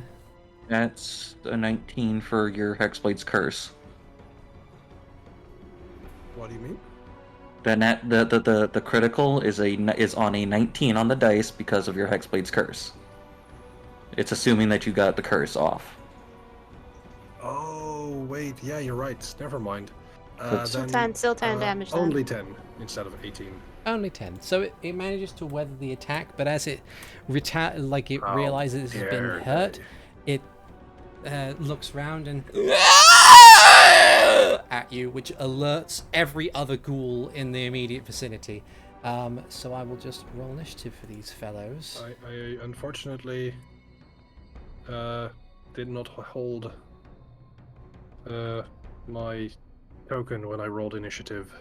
That's a 19 for your Hexblade's Curse. What do you mean? The critical is on a 19 on the dice because of your Hexblade's Curse. It's assuming that you got the curse off. Oh, wait. Yeah, you're right. Never mind. Still 10 damage then. Only 10 instead of 18. only 10. So it manages to weather the attack, but as it realizes it's been hurt, it looks round and at you, which alerts every other ghoul in the immediate vicinity. So I will just roll initiative for these fellows. I unfortunately did not hold my token when I rolled initiative.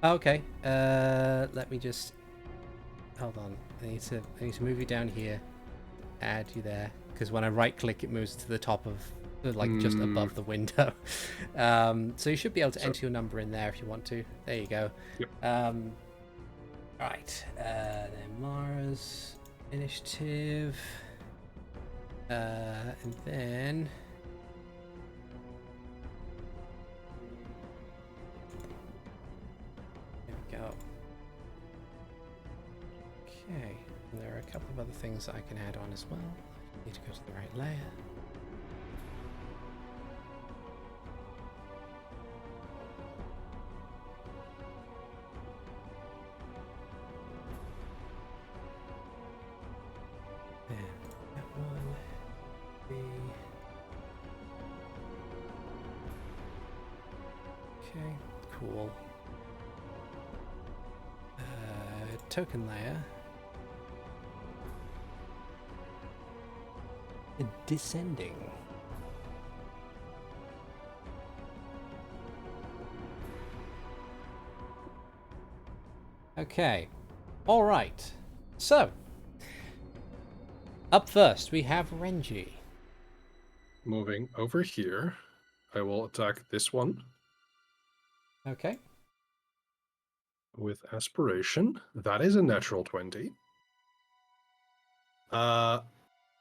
Okay. Let me just hold on. I need to move you down here. Add you there, because when I right click, it moves to the top of, like, just above the window. So you should be able to enter your number in there if you want to. There you go. Yep. Right. Then Mara's initiative. And then there we go. Okay. And there are a couple of other things that I can add on as well. I need to go to the right layer. And that one. Okay, cool. Token layer. Descending. Okay. All right. So, up first we have Renji. Moving over here, I will attack this one Okay. with Aspiration. That is a natural 20.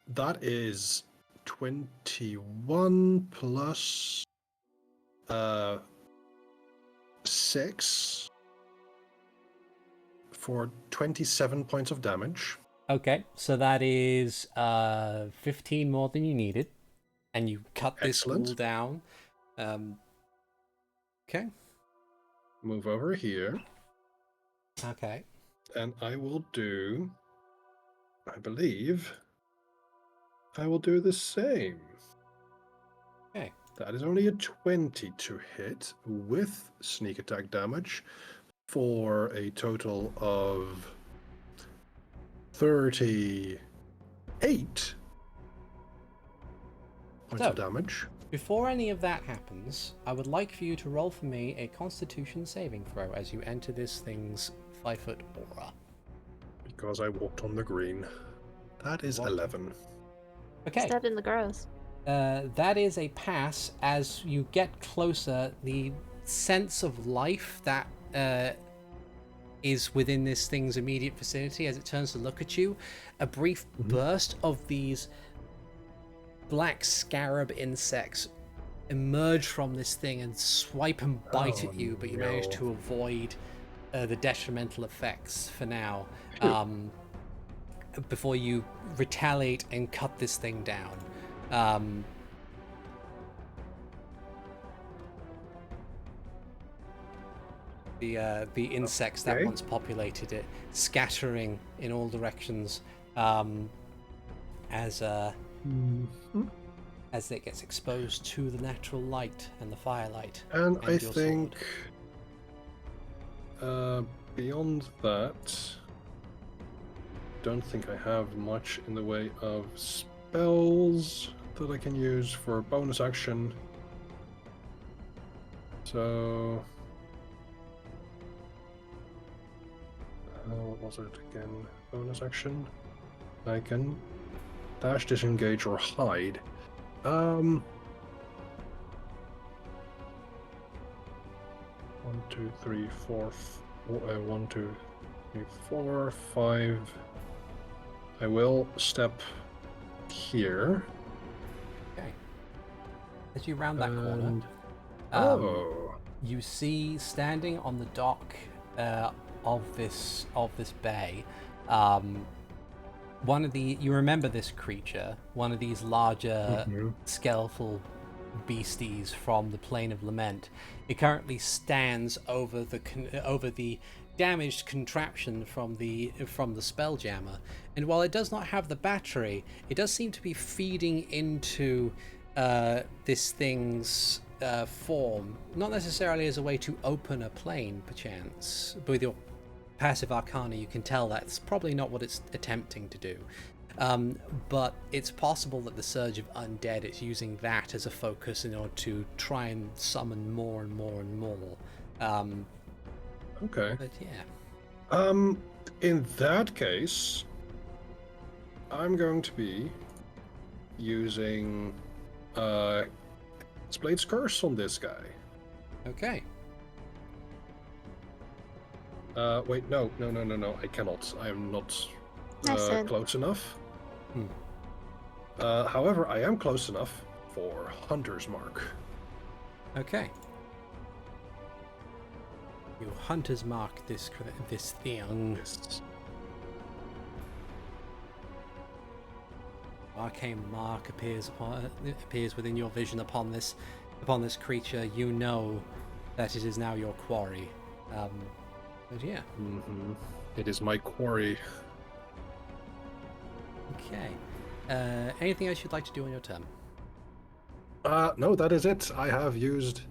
That is 21 plus 6 for 27 points of damage. Okay, so that is 15 more than you needed, and you cut this Excellent. ghoul down. Okay. Move over here, Okay. and I will do, I believe, I will do the same. Okay. That is only a 20 to hit with sneak attack damage for a total of 38 points So- of damage. Before any of that happens, I would like for you to roll for me a Constitution saving throw as you enter this thing's 5-foot aura. Because I walked on the green. That is What? 11. Okay. Stepped in the grass. That is a pass. As you get closer, the sense of life that is within this thing's immediate vicinity. As it turns to look at you, a brief burst of these black scarab insects emerge from this thing and swipe and bite at you, but you manage to avoid the detrimental effects for now, before you retaliate and cut this thing down. The insects that once populated it scattering in all directions, as it gets exposed to the natural light and the firelight. And I your think sword. beyond that, don't think I have much in the way of spells that I can use for bonus action. So what was it again? Bonus action? I can dash, disengage, or hide. 1, 2, 3, 4, 1, 2, 3, 4, 5. I will step here. Okay. As you round that corner, you see standing on the dock of this bay, one of the, you remember this creature, one of these larger skeletal beasties from the Plane of Lament. It currently stands over the damaged contraption from the Spelljammer, and while it does not have the battery, it does seem to be feeding into this thing's form, not necessarily as a way to open a plane, perchance. But with your passive arcana, you can tell that's probably not what it's attempting to do. But it's possible that the surge of undead is using that as a focus in order to try and summon more and more and more. Okay. But yeah. In that case, I'm going to be using Blade's Curse on this guy. Okay. Wait, no, I cannot. I am not close enough. However, I am close enough for Hunter's Mark. Okay. You Hunter's Mark this thing. Yes. Arcane mark appears within your vision upon this creature. You know that it is now your quarry. But yeah. It is my quarry. Okay. Anything else you'd like to do on your turn? No, that is it. I have used.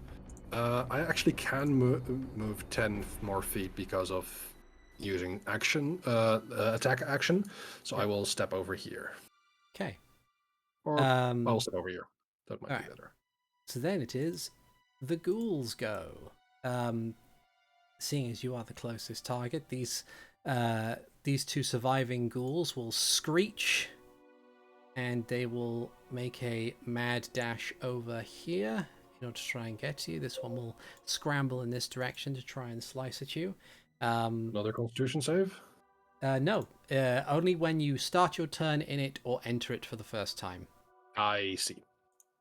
I actually can move 10 more feet because of using action, attack action. So I will step over here. Okay. Or I'll step over here. That might be right. better. So then it is the ghouls go. Seeing as you are the closest target, these two surviving ghouls will screech, and they will make a mad dash over here in order to try and get to you. This one will scramble in this direction to try and slice at you. Another Constitution save? No, only when you start your turn in it or enter it for the first time. I see.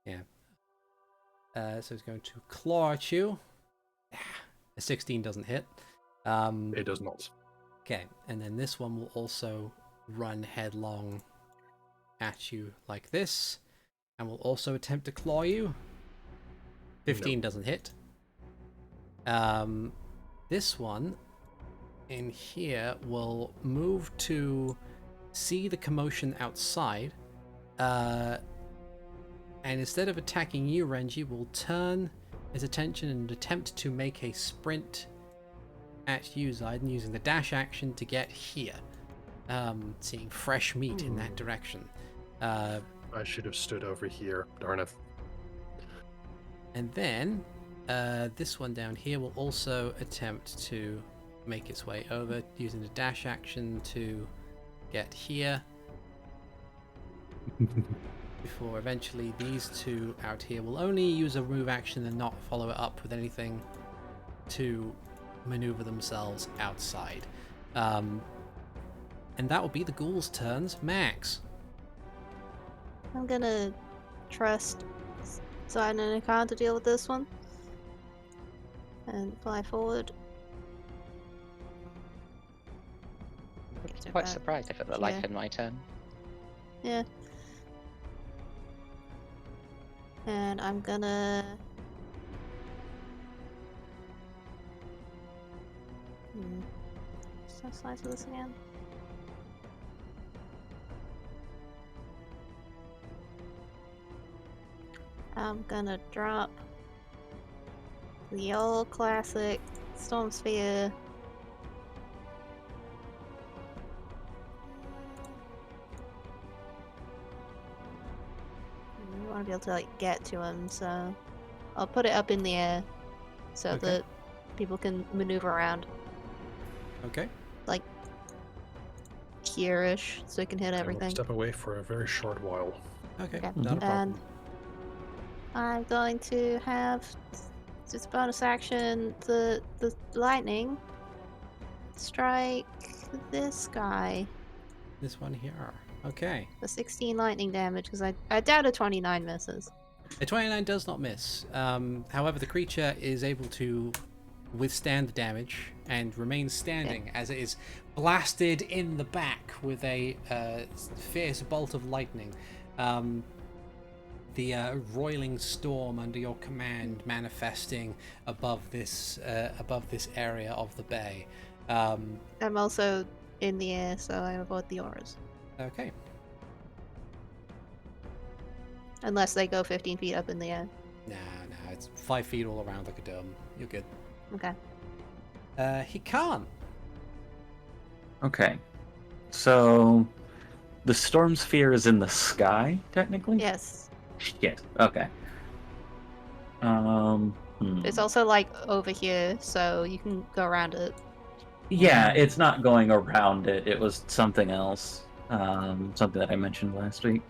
Yeah. So it's going to claw at you. A 16 doesn't hit. It does not. Okay, and then this one will also run headlong at you like this, and will also attempt to claw you. 15 doesn't hit. This one in here will move to see the commotion outside, and instead of attacking you, Renji, will turn his attention and attempt to make a sprint at you, Zaiden, using the dash action to get here. Seeing fresh meat in that direction. I should have stood over here. Darn it. And then this one down here will also attempt to make its way over using the dash action to get here. Before eventually these two out here will only use a move action and not follow it up with anything to maneuver themselves outside. And that will be the ghouls' turns. Max. I'm gonna trust Zion and Hikan to deal with this one. And fly forward. I'm quite surprised if it were like in my turn. Yeah. And I'm gonna... So slide to this again. I'm gonna drop the old classic Storm Sphere. We want to be able to like get to him, so I'll put it up in the air so that people can maneuver around. Okay. Like here-ish, so we can hit everything. Step away for a very short while. Okay. Okay. Not a problem. And I'm going to have just bonus action the lightning strike this guy. This one here. Okay. For 16 lightning damage, because I doubt a 29 misses. A 29 does not miss. However, the creature is able to withstand the damage and remain standing as it is blasted in the back with a fierce bolt of lightning. The roiling storm under your command manifesting above this area of the bay. I'm also in the air, so I avoid the auras. Okay. Unless they go 15 feet up in the air. Nah, it's 5 feet all around like a dome. You're good. Okay. He can't. Okay. So the storm sphere is in the sky, technically? Yes. Shit. Okay. It's also like over here, so you can go around it. Yeah, it's not going around it. It was something else. Something that I mentioned last week.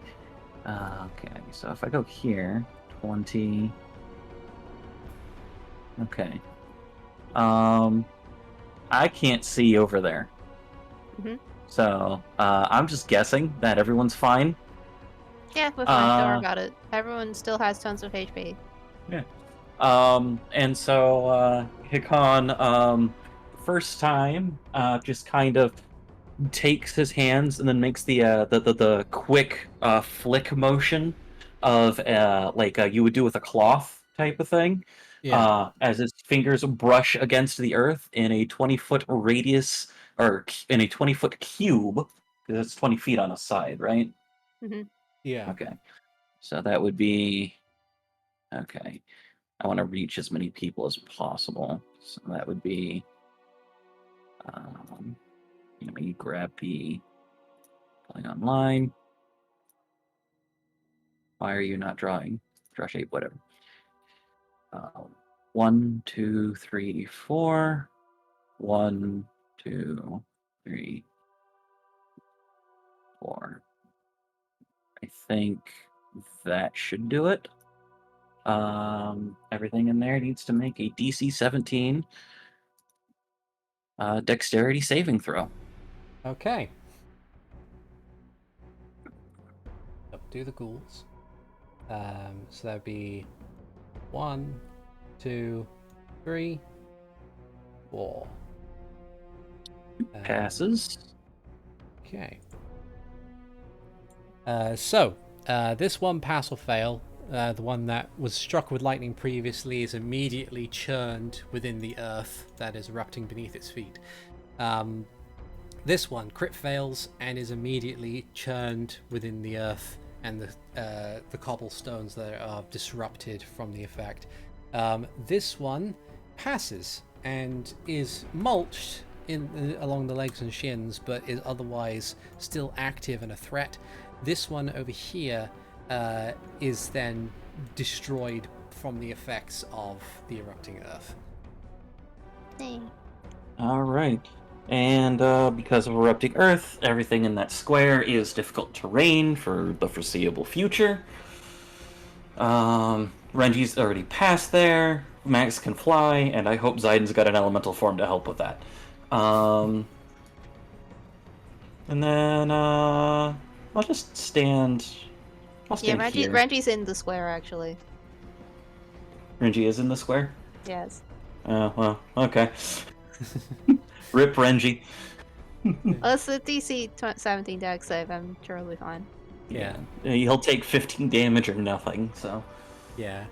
Okay, so if I go here, 20. Okay. I can't see over there. Mhm. So, I'm just guessing that everyone's fine. Yeah, we're fine. Don't worry about it. Everyone still has tons of HP. Yeah. And so, Hikan, first time, just kind of takes his hands and then makes the quick flick motion of like you would do with a cloth type of thing. Yeah. As his fingers brush against the earth in a 20-foot radius, or in a 20-foot cube, because it's 20 feet on a side, right? Yeah. Okay. So that would be... Okay. I want to reach as many people as possible. So that would be... let me grab the... Playing online. Why are you not drawing? Draw shape, whatever. 1, 2, 3, 4. 1, 2, 3, 4. I think that should do it. Everything in there needs to make a DC 17 dexterity saving throw. Okay. Up to the ghouls. So that'd be 1, 2, 3, 4. Passes. Okay. So this one pass or fail, the one that was struck with lightning previously, is immediately churned within the earth that is erupting beneath its feet. This one crit fails and is immediately churned within the earth and the cobblestones that are disrupted from the effect. This one passes and is mulched along the legs and shins, but is otherwise still active and a threat. This one over here is then destroyed from the effects of the erupting earth. Hey. All right. And because of erupting earth, everything in that square is difficult terrain for the foreseeable future. Renji's already passed there. Max can fly, and I hope Zaiden's got an elemental form to help with that. And then I'll just stand. I'll Yeah, stand here. Renji's in the square actually. Renji is in the square. Yes. Oh well, okay. Rip Renji. Well, it's the DC 17 deck save. I'm sure it'll be fine. Yeah. He'll take 15 damage or nothing. So. Yeah.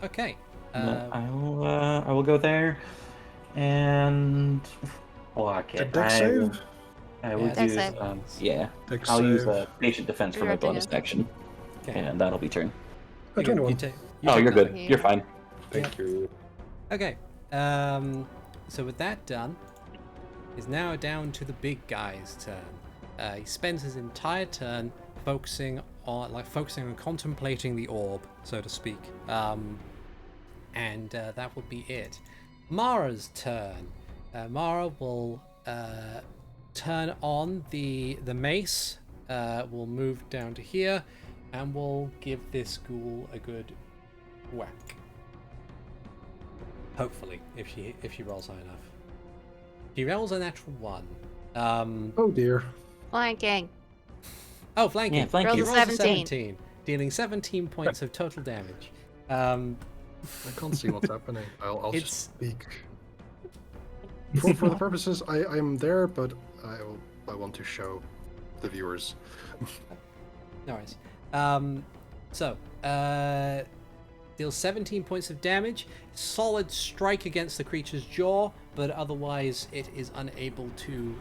Okay. But I will go there, and block A it. deck save? I will Deck use save. yeah. Deck I'll use save. patient defense for my Directing bonus it. action, Okay. and that'll be turn. A 21. Oh, you're good. Yeah. You're fine. Thank you. Okay. So with that done, it's now down to the big guy's turn. He spends his entire turn focusing on contemplating the orb, so to speak. And that will be it. Mara's turn. Mara will turn on the mace. We'll move down to here, and we'll give this ghoul a good whack. Hopefully, if she rolls high enough. She rolls a natural 1. Oh dear. Flanking. Oh, flanking. Yeah, flanking. She Rolls a rolls a 17. 17, dealing 17 points of total damage. I can't see what's happening. I'll It's- just speak. For the purposes, I'm there, but I want to show the viewers. No worries. So, deals 17 points of damage. Solid strike against the creature's jaw, but otherwise it is unable to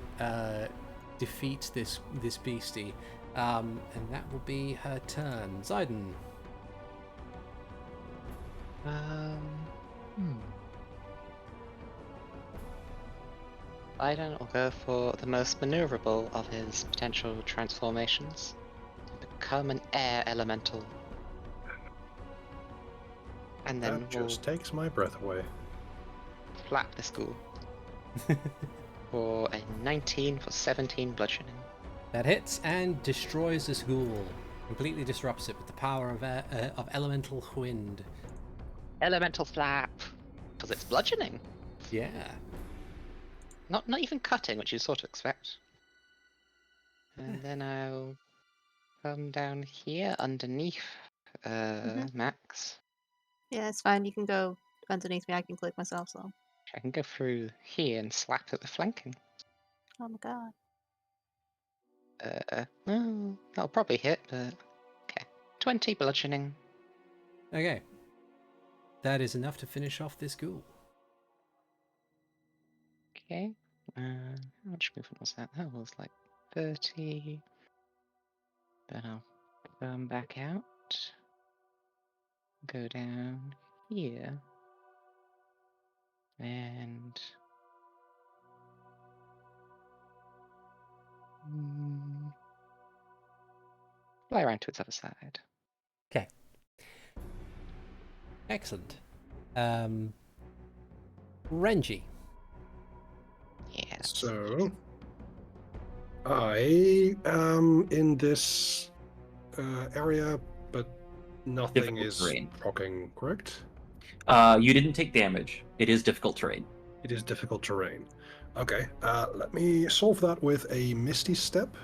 defeat this beastie. And that will be her turn. Zaiden. Biden will go for the most maneuverable of his potential transformations. Become an air elemental. And then That we'll just takes my breath away. flap this ghoul. For a 19 for 17 bludgeoning. That hits and destroys this ghoul. Completely disrupts it with the power of elemental wind. Elemental flap! Because it's bludgeoning. Yeah. Not even cutting, which you sort of expect. And then I'll come down here underneath Max. Yeah, it's fine. You can go underneath me. I can click myself, so. I can go through here and slap it with flanking. Oh my god. Well, that'll probably hit, but okay. 20 bludgeoning. Okay. That is enough to finish off this ghoul. Okay. How much movement was that? That was like 30. Then I'll come back out. Go down here. And fly around to its other side. Okay. Excellent. Renji. Yeah. So, I am in this area, but nothing Difficult is terrain. rocking, correct? You didn't take damage. It is difficult terrain. It is difficult terrain. Okay, let me solve that with a Misty Step.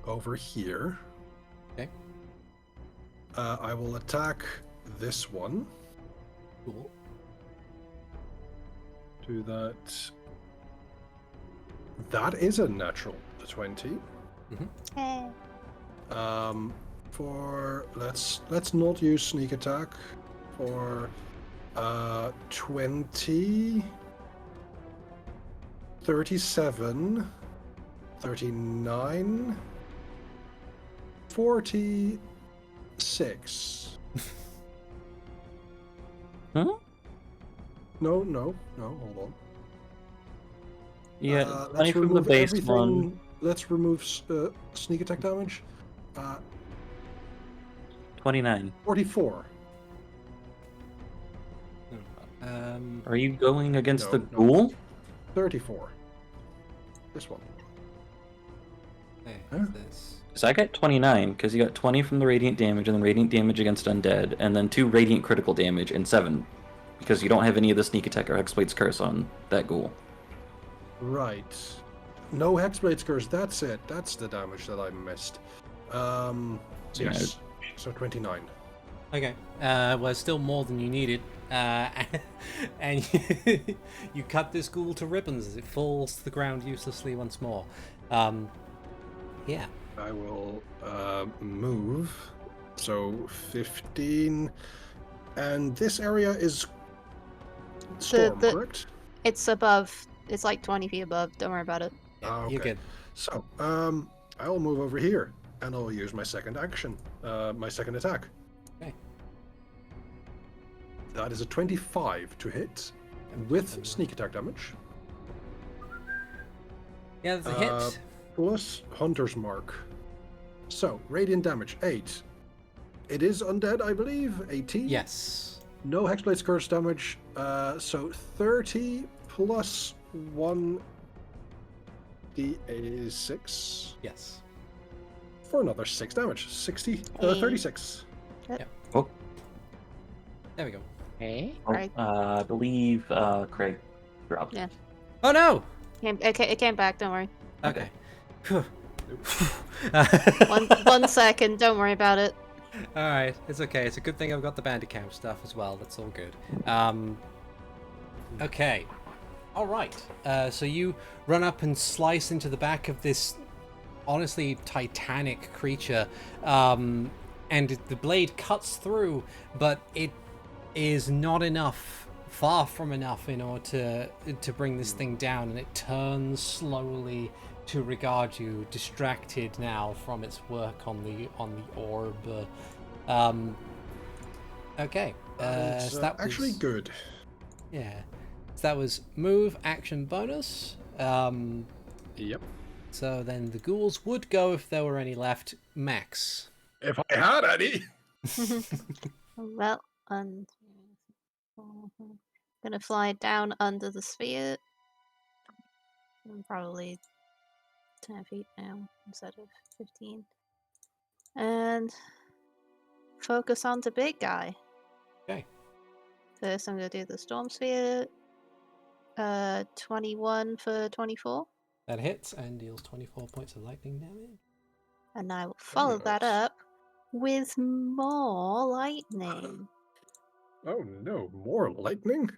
Over here. Okay. I will attack this one. Cool. Do that. That is a natural 20. Hey. For let's not use sneak attack. For 20, 37, 39, 46. Huh? No, hold on. Yeah, Let's 20 from the remove base everything. one. Let's remove sneak attack damage. 29. 44. Are you going against No, the no. ghoul? 34. This one. Okay, Huh? this. So I got 29, because you got 20 from the radiant damage, and then radiant damage against undead, and then 2 radiant critical damage, and 7. Because you don't have any of the sneak attack or Hexblade's Curse on that ghoul. Right. No Hexblade's Curse, that's it. That's the damage that I missed. So, Yes. So 29. Okay. Well, still more than you needed. And you cut this ghoul to ribbons as it falls to the ground uselessly once more. Yeah. I will move. So 15. And this area is storm, correct? It's above. It's like 20 feet above. Don't worry about it. Ah, You're okay. good. So, I'll move over here, and I'll use my second action, my second attack. Okay. That is a 25 to hit, with sneak attack damage, Yeah, that's a hit. plus Hunter's Mark. So, radiant damage, 8. It is undead, I believe, 18? Yes. No Hexblade's Curse damage, so 30 plus 1 d6 Yes. for another 6 damage. 36. Oh, There we go. Okay. Right. I believe Craig dropped. Yeah. Oh no! It came back. Don't worry. Okay. One second. Don't worry about it. Alright, it's okay. It's a good thing I've got the Bandicamp stuff as well. That's all good. Okay. Alright. So you run up and slice into the back of this honestly titanic creature. And the blade cuts through, but it is not enough, far from enough, in order to bring this thing down, and it turns slowly to regard you, distracted now from its work on the orb. Okay. It's So that actually was, good. yeah. So that was move, action, bonus. Yep. So then the ghouls would go if there were any left. Max. If I had any. Well, gonna fly down under the sphere. I'm probably 10 feet now instead of 15. And focus on the big guy. Okay. First, I'm gonna do the storm sphere. 21 for 24. That hits and deals 24 points of lightning damage. And I will follow that Nice. up with more lightning. Oh no, more lightning?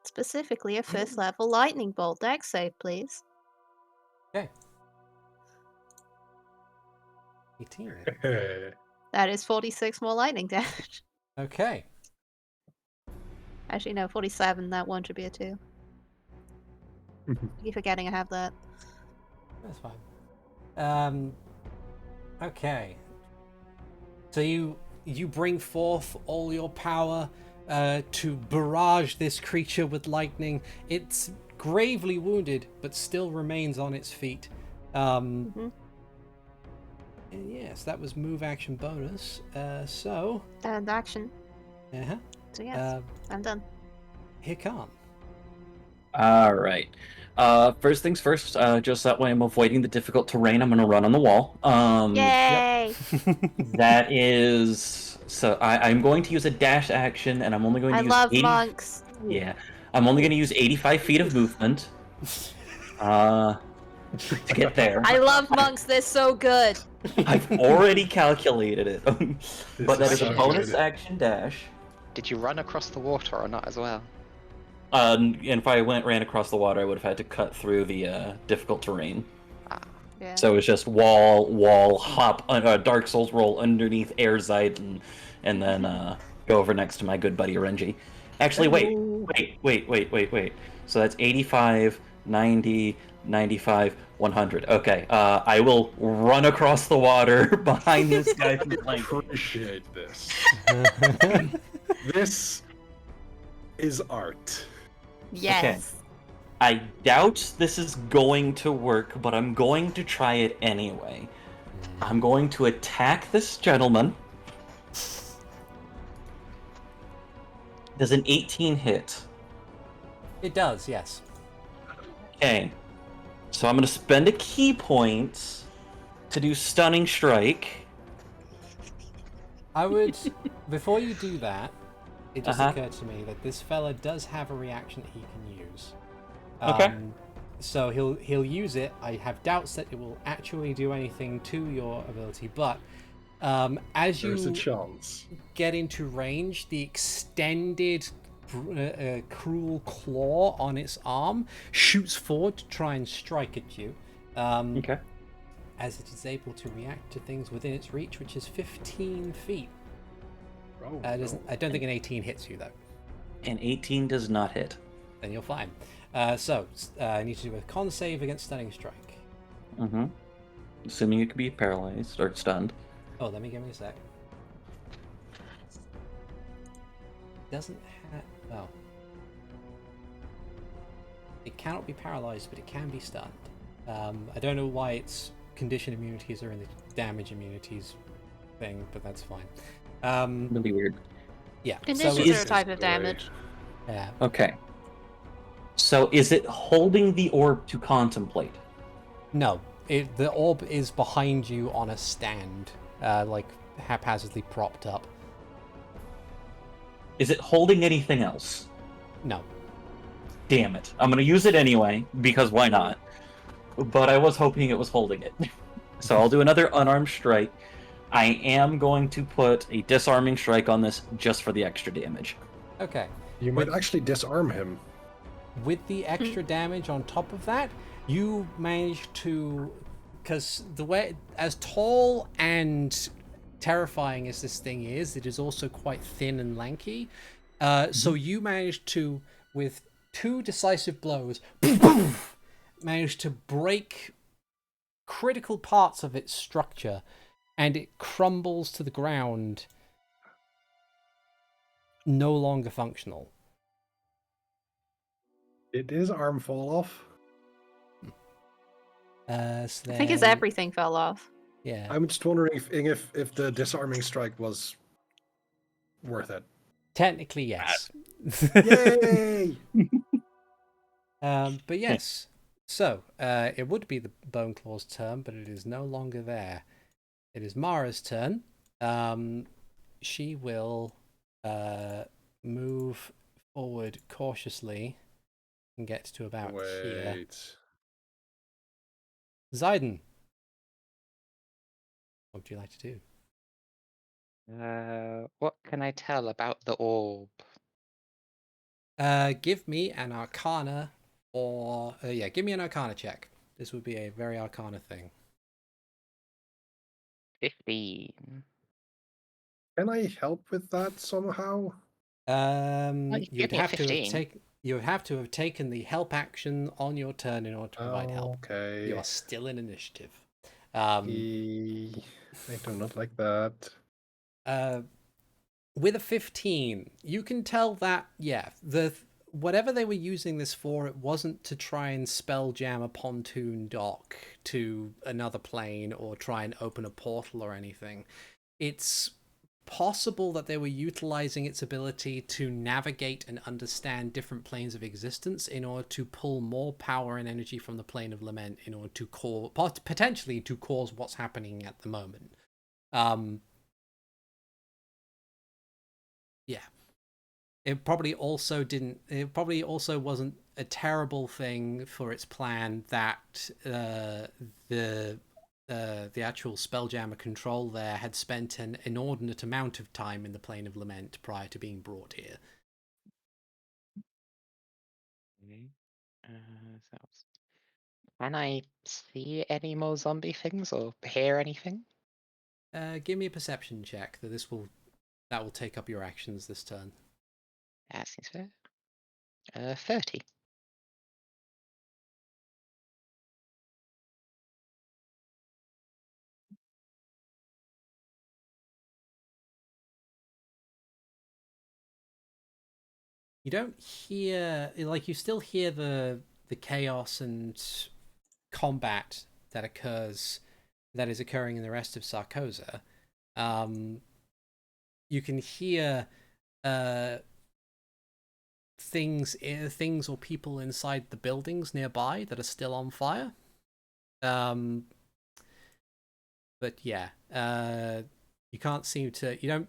Specifically, a first level lightning bolt. Dex save, please. Okay. 18. That is 46 more lightning damage. Okay. Actually, no, 47. That one should be a 2. Keep forgetting I have that. That's fine. Okay. So you bring forth all your power to barrage this creature with lightning. It's gravely wounded, but still remains on its feet. And yes, that was move, action, bonus. So. And action. Uh-huh. So yes, I'm done. Hikan. All right. First things first, just that way I'm avoiding the difficult terrain, I'm going to run on the wall. Yay! That is... So I'm going to use a dash action, and I'm only going to I use love 80... monks. Yeah. I'm only going to use 85 feet of movement. To get there. I love monks. They're so good. I've already calculated it. But that is a so bonus good. action dash. Did you run across the water or not as well? And if I ran across the water, I would have had to cut through the difficult terrain. Yeah. So it was just wall, hop, Dark Souls roll underneath Airzeit, and then go over next to my good buddy Renji. Actually, wait. So that's 85, 90, 95, 100. Okay, I will run across the water behind this guy from flanking. Appreciate this. This is art. Yes. I doubt this is going to work, but I'm going to try it anyway. I'm going to attack this gentleman. Does an 18 hit? It does, yes. Okay. So I'm going to spend a key point to do Stunning Strike. I would, before you do that, it just Uh-huh. occurred to me that this fella does have a reaction that he can use. Okay. So he'll use it. I have doubts that it will actually do anything to your ability, but as There's a you chance. get into range, the extended cruel claw on its arm shoots forward to try and strike at you. Okay. As it is able to react to things within its reach, which is 15 feet. Oh, I no. don't think an 18 hits you, though. An 18 does not hit. Then you're fine. I need to do a con save against Stunning Strike. Mm-hmm. Assuming it could be paralyzed or stunned. Oh, give me a sec. Doesn't have... well... it cannot be paralyzed, but it can be stunned. I don't know why its condition immunities are in the damage immunities thing, but that's fine. Really weird. Yeah. Conditions so are a type of damage. yeah. Okay. So is it holding the orb to contemplate? No, the orb is behind you on a stand, like haphazardly propped up. Is it holding anything else? No. Damn it. I'm going to use it anyway, because why not? But I was hoping it was holding it. So I'll do another unarmed strike. I am going to put a disarming strike on this just for the extra damage. Okay. You might actually disarm him. With the extra damage on top of that, you manage to, because the way, as tall and terrifying as this thing is, it is also quite thin and lanky. So you manage to, with 2 decisive blows, manage to break critical parts of its structure, and it crumbles to the ground, no longer functional. Did his arm fall off? So I think his then- everything fell off. Yeah. I'm just wondering if the disarming strike was worth it. Technically, yes. Yay! But yes. So, it would be the Bone Claw's turn, but it is no longer there. It is Mara's turn. She will move forward cautiously and get to about here. Wait. Zayden, what would you like to do? What can I tell about the orb? Give me an Arcana, or give me an Arcana check. This would be a very Arcana thing. 15. Can I help with that somehow? Well, you You'd give me a have to have 15. you would have to have taken the help action on your turn in order to provide help. Okay. You are still in initiative. I do not like that. With a 15, you can tell that whatever they were using this for, it wasn't to try and spell jam a pontoon dock to another plane or try and open a portal or anything. It's possible that they were utilizing its ability to navigate and understand different planes of existence in order to pull more power and energy from the plane of lament in order to potentially to cause what's happening at the moment. Yeah. It probably also wasn't a terrible thing for its plan that the actual Spelljammer control there had spent an inordinate amount of time in the plane of lament prior to being brought here. Can I see any more zombie things or hear anything? Give me a perception check. That will take up your actions this turn. That seems fair. 30. You don't hear, like, you still hear the chaos and combat that is occurring in the rest of Sarcossa. You can hear things or people inside the buildings nearby that are still on fire. But yeah, you don't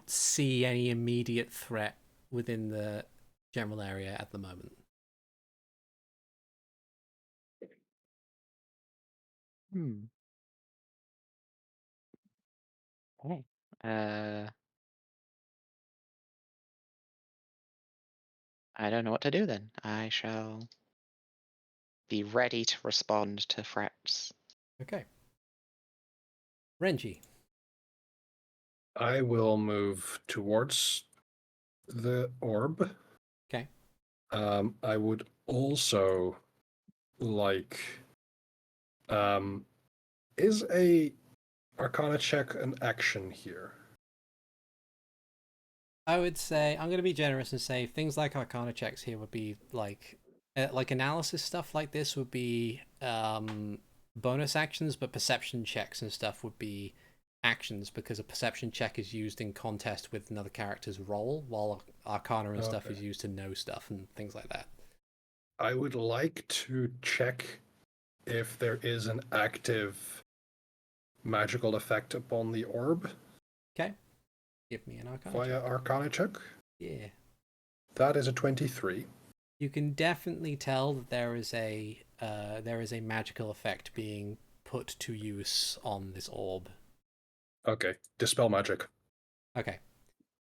see any immediate threat within the general area at the moment. Okay. I don't know what to do then. I shall be ready to respond to threats. Okay. Renji. I will move towards the orb. Okay. I would also like. Is a Arcana check an action here? I would say I'm going to be generous and say things like Arcana checks here would be like analysis stuff like this would be bonus actions, but perception checks and stuff would be actions because a perception check is used in contest with another character's roll, while Arcana and stuff is used to know stuff and things like that. I would like to check if there is an active magical effect upon the orb. Okay. Give me an Arcana via check. Arcana check. Yeah. That is a 23. You can definitely tell that there is a magical effect being put to use on this orb. Okay, dispel magic. Okay.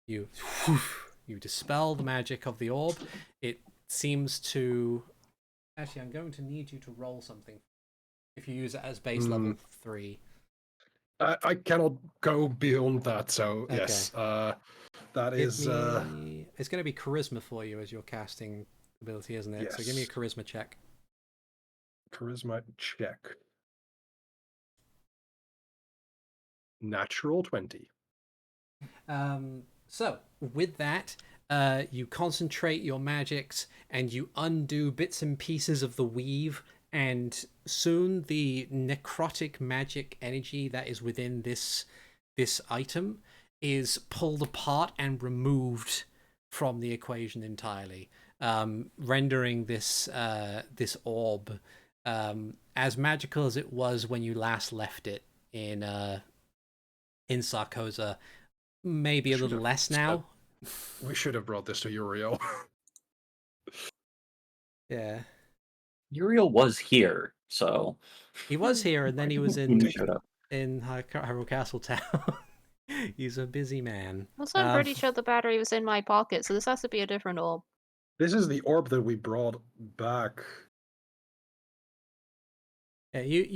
You dispel the magic of the orb. It seems to... Actually, I'm going to need you to roll something if you use it as base level 3. I cannot go beyond that, so Okay. yes. That is... It's going to be charisma for you as your casting ability, isn't it? Yes. So give me a charisma check. Charisma check. Natural 20. So with that, you concentrate your magics and you undo bits and pieces of the weave, and soon the necrotic magic energy that is within this item is pulled apart and removed from the equation entirely, rendering this orb as magical as it was when you last left it in Sarcossa. Maybe a little less now. We should have brought this to Uriel. Yeah. Uriel was here, so He was here, and then he was when you showed up. in Hyrule Castle Town. He's a busy man. Also, I'm pretty sure the battery was in my pocket, so this has to be a different orb. This is the orb that we brought back. Yeah,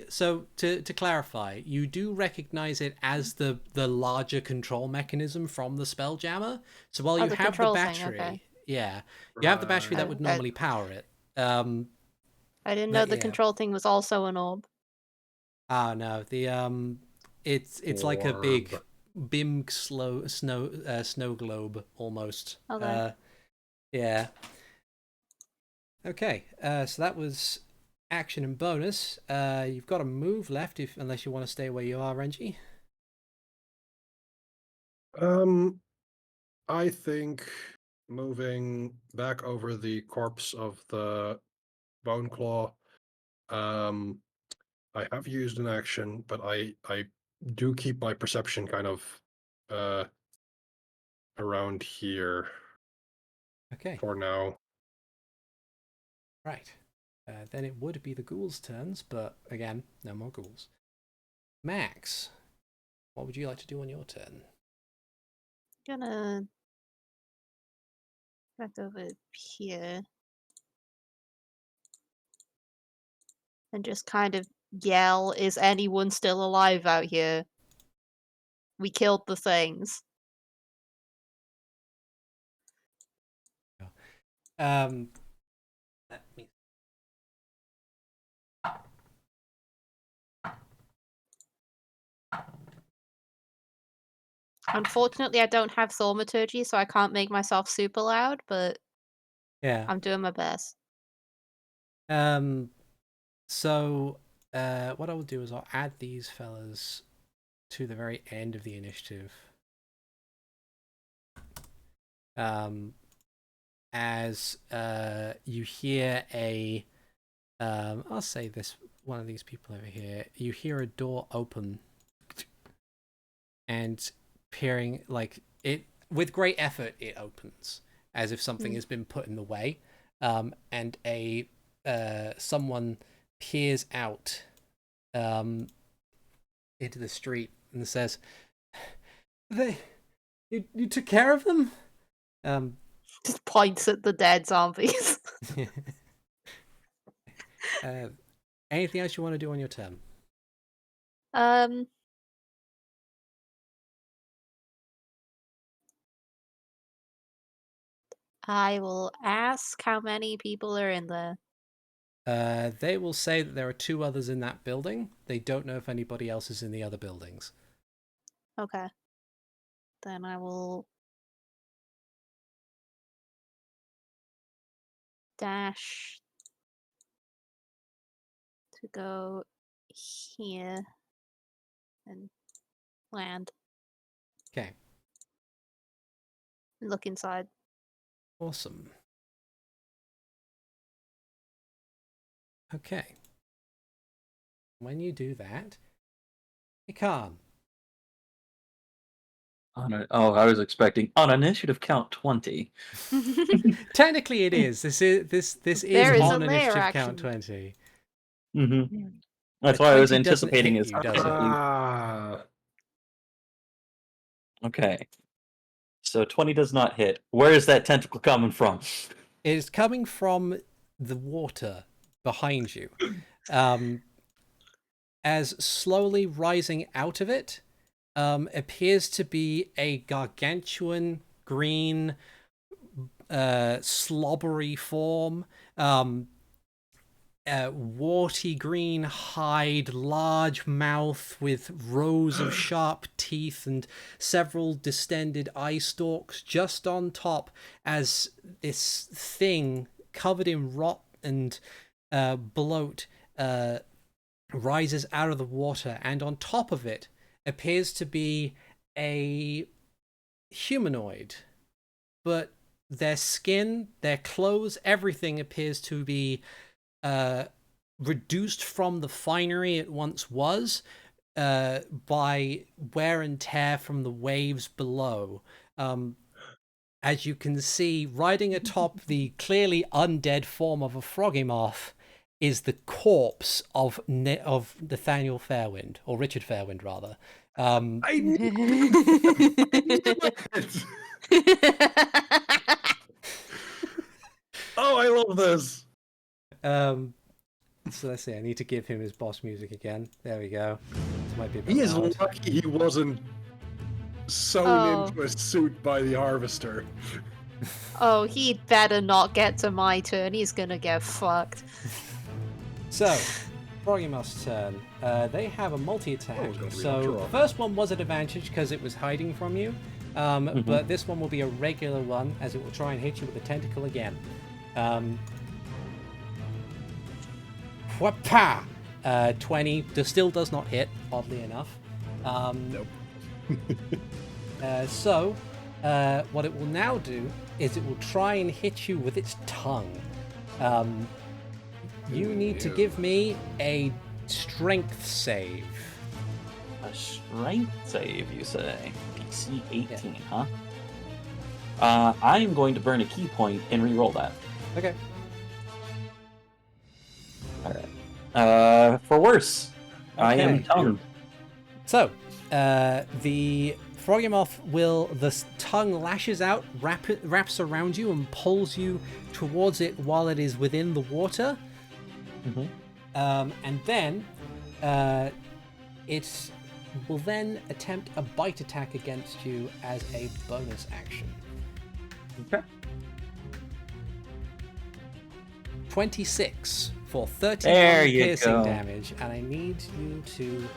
so to clarify, you do recognize it as the larger control mechanism from the Spelljammer. So while you the have the control thing, battery, okay. yeah, you have the battery that would normally power it. I didn't know the yeah. control thing was also an orb. Oh no, the it's like a big BIM snow globe almost. Okay. Yeah. Okay, so that was action and bonus. You've got a move left unless you want to stay where you are, Renji. I think moving back over the corpse of the Bone Claw. I have used an action, but I do keep my perception kind of around here. Okay. For now. Right. Then it would be the ghouls' turns, but again, no more ghouls. Max, what would you like to do on your turn? Gonna back over here and just kind of yell, "Is anyone still alive out here? We killed the things." Let me... Unfortunately, I don't have thaumaturgy, so I can't make myself super loud, but Yeah. I'm doing my best. So, what I will do is I'll add these fellas to the very end of the initiative. as you hear a I'll say this, one of these people over here, you hear a door open and peering, like it with great effort it opens as if something has been put in the way, and a someone peers out into the street and says, you took care of them? Just points at the dead zombies. Anything else you want to do on your turn? I will ask how many people are in there. They will say that there are 2 others in that building. They don't know if anybody else is in the other buildings. Okay. Then I will dash to go here and land. Okay. And look inside. Awesome. Okay. When you do that, Hikan. I was expecting on initiative count 20. Technically, it is. This is There is a on lair initiative action. count 20. Mm-hmm. That's A why I was 20 doesn't anticipating hit his. you, does it? Okay. So 20 does not hit. Where is that tentacle coming from? It is coming from the water behind you. As slowly rising out of it appears to be a gargantuan green slobbery form, warty green hide, large mouth with rows of sharp teeth and several distended eye stalks. Just on top, as this thing covered in rot and bloat rises out of the water, and on top of it appears to be a humanoid, but their skin, their clothes, everything appears to be reduced from the finery it once was by wear and tear from the waves below. As you can see, riding atop the clearly undead form of a Froggymoth is the corpse of Nathaniel Fairwind, or Richard Fairwind, rather. I knew it! Oh, I love this. So let's see. I need to give him his boss music again. There we go. This might be a bit He is loud. lucky he wasn't sewn into a suit by the harvester. Oh, he'd better not get to my turn. He's gonna get fucked. So, Froggymoth's turn. They have a multi-attack. Oh, it's gonna be So after the all. first one was an advantage because it was hiding from you. But this one will be a regular one, as it will try and hit you with a tentacle again. Whapa! 20 still does not hit, oddly enough. Nope. So, what it will now do is it will try and hit you with its tongue. You need to give me a strength save. A strength save, you say? DC 18, huh? I am going to burn a key point and re-roll that. Okay. Alright. For worse, I am Okay. tongued. So, the Froggymoth the tongue lashes out, wraps around you, and pulls you towards it while it is within the water. And then it will then attempt a bite attack against you as a bonus action. Okay. 26 for 31 There you piercing go. damage, and I need you to...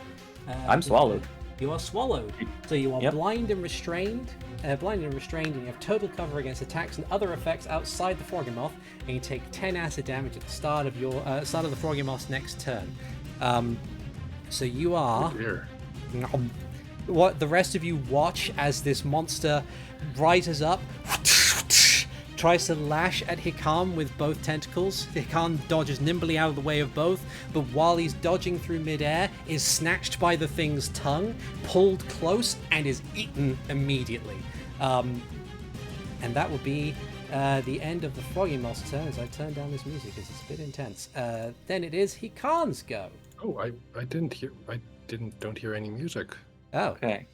I'm swallowed. You are swallowed. So you are Yep. blind and restrained, and you have total cover against attacks and other effects outside the Froggymoth, and you take 10 acid damage at the start of your start of the Froggymoth's next turn. So you are... Here. What the rest of you watch as this monster rises up, tries to lash at Hikan with both tentacles. Hikan dodges nimbly out of the way of both, but while he's dodging through midair, is snatched by the thing's tongue, pulled close, and is eaten immediately. And that would be the end of the Froggy Moth's turn as I turn down this music because it's a bit intense. Then it is Hikan's go. Oh, I don't hear any music. Oh. Okay.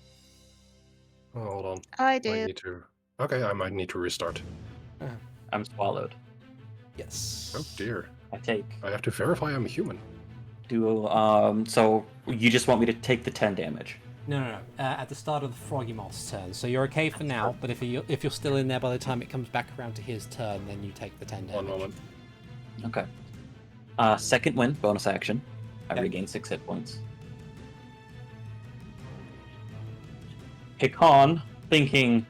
Oh, hold on. I Might do. need to. Okay, I might need to restart. I'm swallowed. Yes. Oh dear. I take. I have to verify I'm human. So you just want me to take the 10 damage? No. At the start of the Froggy Moth's turn. So you're okay for now, but if you're still in there by the time it comes back around to his turn, then you take the 10 damage. 1 moment. Okay. Second win, bonus action. I Okay. regain 6 hit points. Hikan, thinking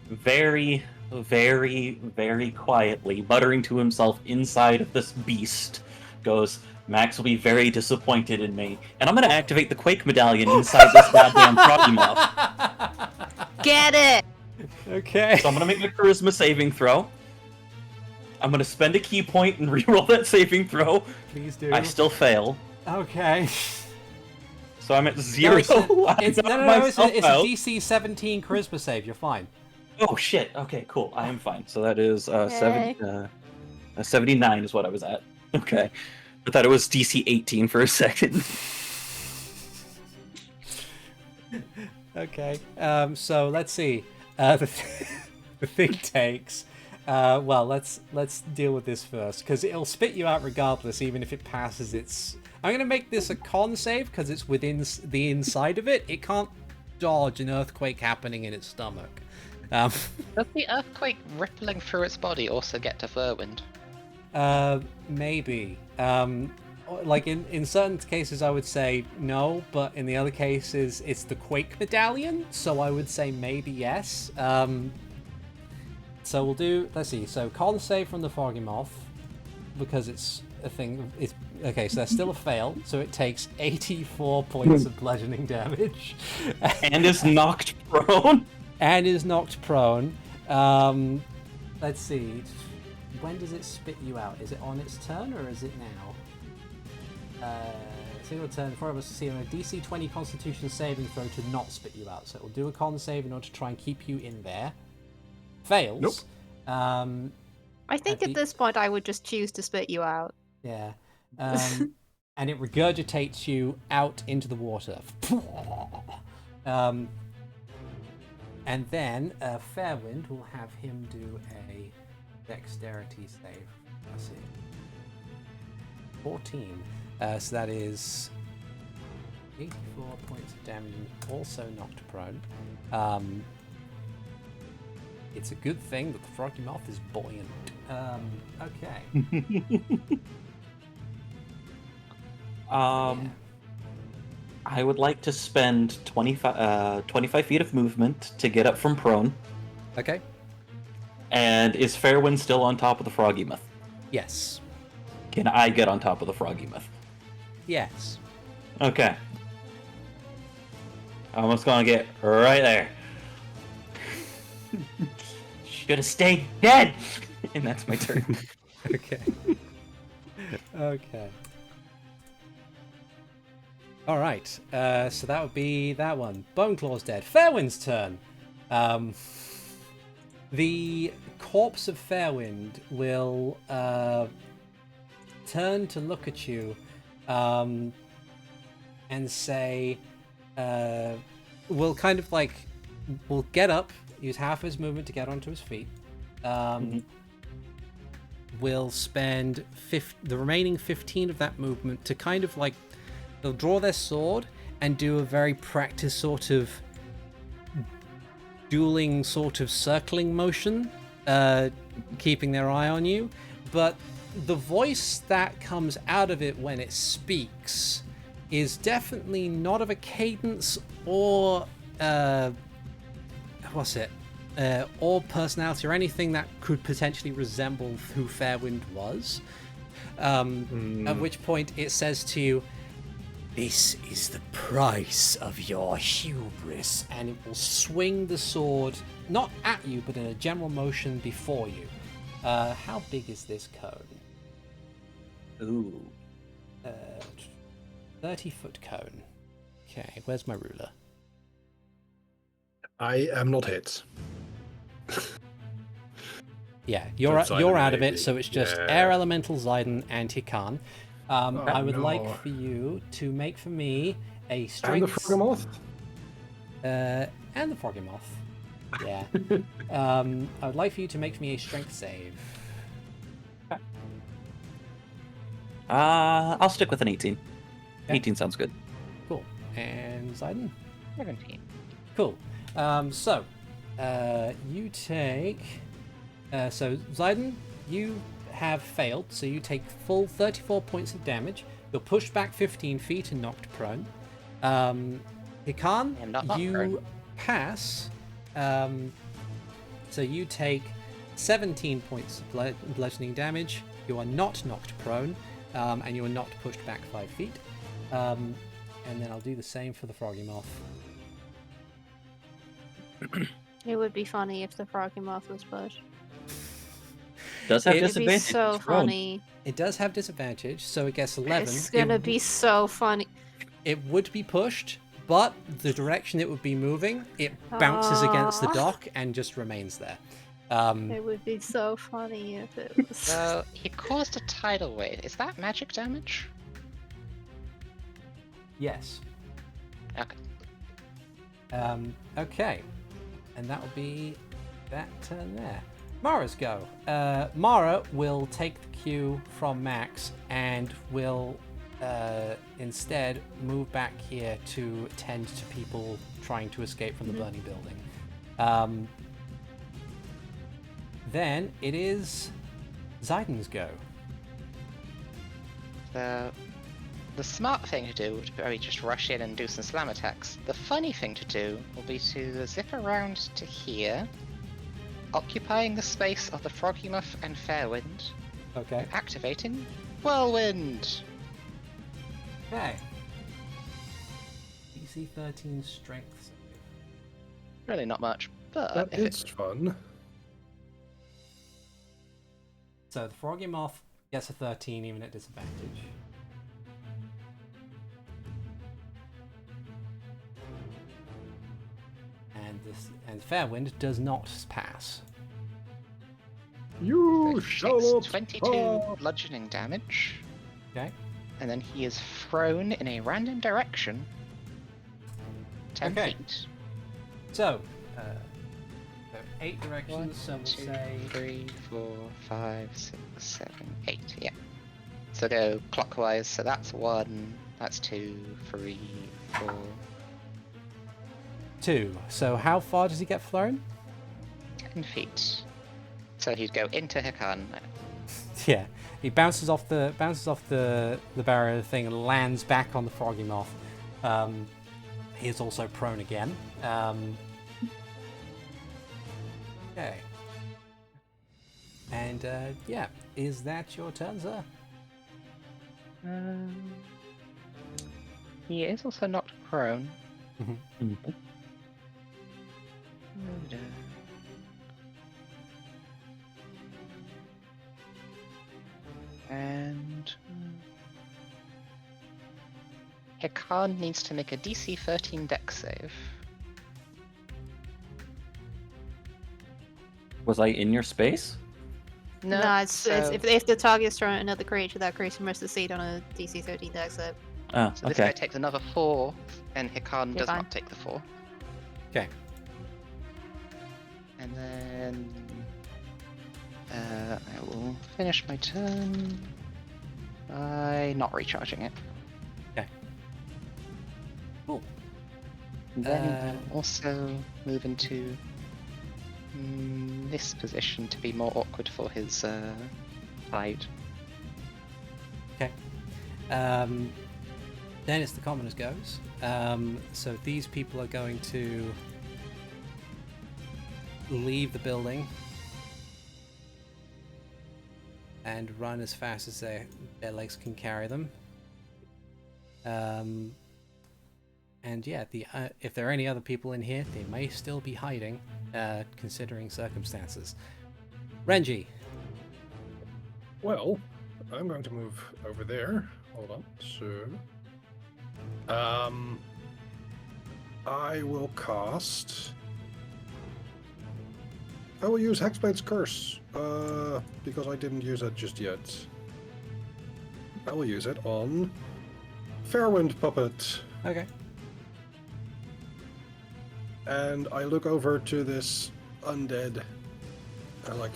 very, very, very quietly, muttering to himself inside of this beast, goes, Max will be very disappointed in me, and I'm going to activate the Quake Medallion inside this goddamn Froggy Moth. Get it! Okay. So I'm going to make a Charisma saving throw. I'm going to spend a key point and reroll that saving throw. Please do. I still fail. Okay. So I'm at 0. It's a DC 17 Charisma save. You're fine. Oh shit. Okay, cool. I am fine. So that is Yay. 79 is what I was at. Okay. I thought it was DC 18 for a second. Okay. So let's see. The thing takes. Well, let's deal with this first because it'll spit you out regardless, even if it passes its. I'm gonna make this a con save because it's within the inside of it. It can't dodge an earthquake happening in its stomach. Does the earthquake rippling through its body also get to Furwind? Maybe. Like in certain cases, I would say no, but in the other cases, it's the Quake Medallion, so I would say maybe yes. So we'll do. Let's see. So con save from the Froggy Moth because it's a thing. It's okay. So that's still a fail. So it takes 84 points of bludgeoning damage, And is knocked prone. and is knocked prone. Let's see. When does it spit you out? Is it on its turn or is it now? Single turn, 4 of us to see on a DC 20 Constitution saving throw to not spit you out. So it will do a con save in order to try and keep you in there. Fails. Nope. I think at this point I would just choose to spit you out. Yeah. And it regurgitates you out into the water. And then Fairwind will have him do a dexterity save. Let's see. 14. So that is 84 points of damage, also knocked prone. It's a good thing that the Froggy Moth is buoyant. Okay. I would like to spend 25 feet of movement to get up from prone. Okay. And is Fairwind still on top of the Froggy Moth? Yes. Can I get on top of the Froggy Moth? Yes. Okay. I'm just gonna get right there. Should have stayed dead! And that's my turn. Okay. Okay. Alright, so that would be that one. Boneclaw's dead. Fairwind's turn. The corpse of Fairwind will turn to look at you and say, will kind of like, will get up, use half his movement to get onto his feet. Will spend the remaining 15 of that movement to kind of like, they'll draw their sword and do a very practiced sort of dueling sort of circling motion, keeping their eye on you. But the voice that comes out of it when it speaks is definitely not of a cadence or or personality or anything that could potentially resemble who Fairwind was. At which point it says to you, "This is the price of your hubris," and it will swing the sword not at you but in a general motion before you. How big is this cone? Ooh. 30-foot cone. Okay, where's my ruler? I am not hit. Yeah, you're Zayden out of may it, be. so it's just Yeah. Air Elemental, Zayden, and Hikan. I would like no. for you to make for me a And the strength... Froggemoth? And the Froggemoth. Yeah. I would like for you to make for me a strength save. I'll stick with an 18. Okay. 18 sounds good. Cool. And Zayden? 17. Cool. You take... so, Zayden, you have failed, so you take full 34 points of damage. You're pushed back 15 feet and knocked prone. Hikan, I'm not you prone. pass. So you take 17 points of bludgeoning damage. You are not knocked prone, and you are not pushed back 5 feet. And then I'll do the same for the Froggemoth. It would be funny if the Froggemoth was pushed. Does have It'd It'd be disadvantage. so It's thrown. funny. It does have disadvantage, so it gets 11. It's gonna be so funny. It would be pushed, but the direction it would be moving, it bounces against the Aw. dock and just remains there. It would be so funny if it was. So he caused a tidal wave. Is that magic damage? Yes. Okay. Okay. And that will be that turn there. Mara's go. Mara will take the cue from Max and will instead move back here to tend to people trying to escape from the burning building. Then it is Zayden's go. So the smart thing to do would be just rush in and do some slam attacks. The funny thing to do will be to zip around to here, occupying the space of the Froggemoth and Fairwind, Okay. activating Whirlwind. Okay. DC 13 strength save. Really not much, but But if it- it's fun. So the Froggemoth gets a 13 even at disadvantage. And Fairwind does not pass. You it shall takes not 22 pass. bludgeoning damage, Okay. and then he is thrown in a random direction. 10 Okay. feet. So, 8 directions, 1, so we'll 2, say 3, 4, 5, 6, 7, 8. Yeah. So go clockwise. So that's 1. That's 2, 3, 4. 2. So how far does he get thrown? 10 feet. So he'd go into Hikan. Yeah, he bounces off the barrier thing and lands back on the Froggemoth. He is also prone again. Okay. And yeah, is that your turn, sir? He is also knocked prone. Mhm. And Hikan needs to make a DC 13 dex save. Was I in your space? No, it's so, if the target is thrown at another creature, that creature must succeed on a DC 13 dex save. Oh, so this guy okay. takes another 4, and Hikan does fine. not take the 4. Okay. And then I will finish my turn by not recharging it. Okay. Cool. Then I'll also move into this position to be more awkward for his hide. Okay. Then it's the commoners goes. So these people are going to leave the building and run as fast as their legs can carry them. And yeah, if there are any other people in here, they may still be hiding, considering circumstances. Renji, Well, I'm going to move over there. Hold on. So, I will cast. I will use Hexblade's Curse, because I didn't use it just yet. I will use it on Fairwind Puppet. Okay. And I look over to this undead. I'm like,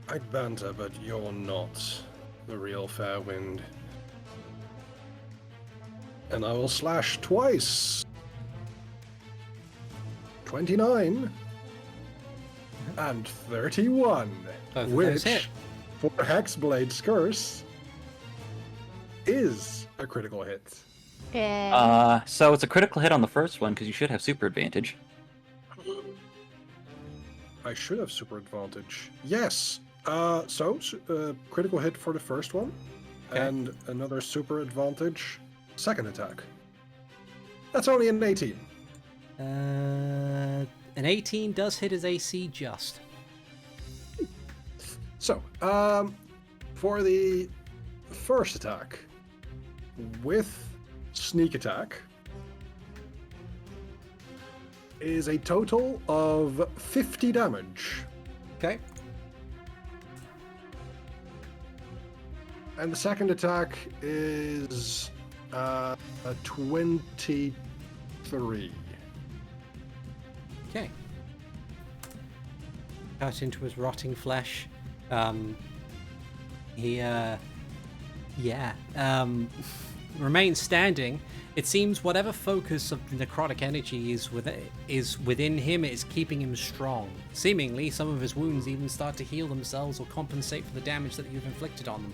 I'd banter, but you're not the real Fairwind. And I will slash twice. 29 and 31, Both of those which, hit. for Hexblade's Curse, is a critical hit. Yeah. So it's a critical hit on the first one because you should have super advantage. I should have super advantage. Yes. Critical hit for the first one, Okay. and another super advantage second attack. That's only an 18. An 18 does hit his AC just. So, for the first attack, with sneak attack, is a total of 50 damage. Okay. And the second attack is 23. Okay. Cut into his rotting flesh. He remains standing. It seems whatever focus of necrotic energy is within him is keeping him strong. Seemingly, some of his wounds even start to heal themselves or compensate for the damage that you've inflicted on them.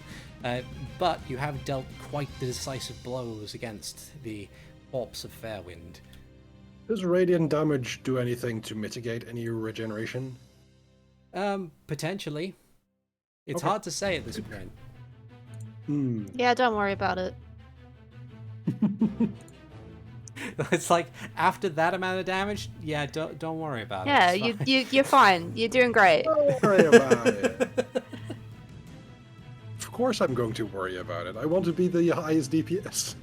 But you have dealt quite the decisive blows against the corpse of Fairwind. Does radiant damage do anything to mitigate any regeneration? Potentially. It's Okay. hard to say at this point. Yeah, don't worry about it. It's like after that amount of damage, yeah, don't worry about Yeah, it. It's fine. you're fine. You're doing great. Don't worry about it. Of course I'm going to worry about it. I want to be the highest DPS.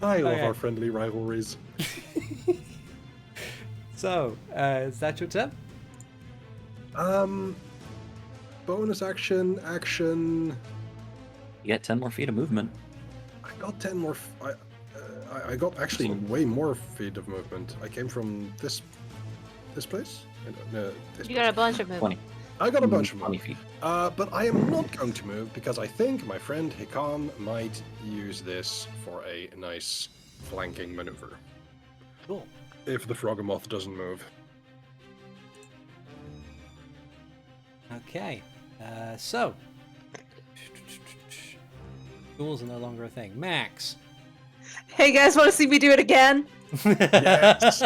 I love Okay. our friendly rivalries. So, is that your turn? Bonus action. You get 10 more feet of movement. I got 10 more. I got actually way more feet of movement. I came from this place. No, this You got a bunch of movement. 20. I got a bunch of 20 movement. feet. But I am not going to move because I think my friend Hikan might use this for a nice flanking maneuver. Cool. If the Froggemoth doesn't move. Okay. So, ghouls are no longer a thing. Max. Hey guys, want to see me do it again? Yes.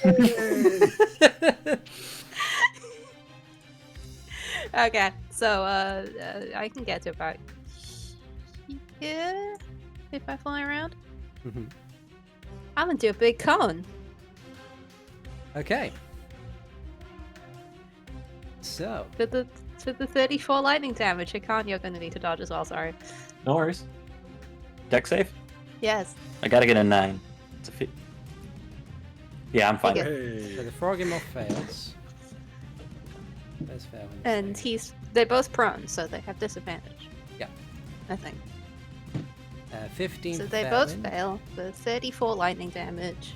Yay. Okay, so I can get to about here if I fly around. Mhm. I'm gonna do a big cone. Okay. So, For the 34 lightning damage. Hikan, you're gonna need to dodge as well. Sorry. No worries. Deck safe? Yes. I gotta get a 9. It's a fit. Yeah, I'm fine. Okay. so the Froggemoth fails. There's Fairwind. And they're both prone, so they have disadvantage. Yeah. I think. 15 So for they both Fairwind. fail for 34 lightning damage.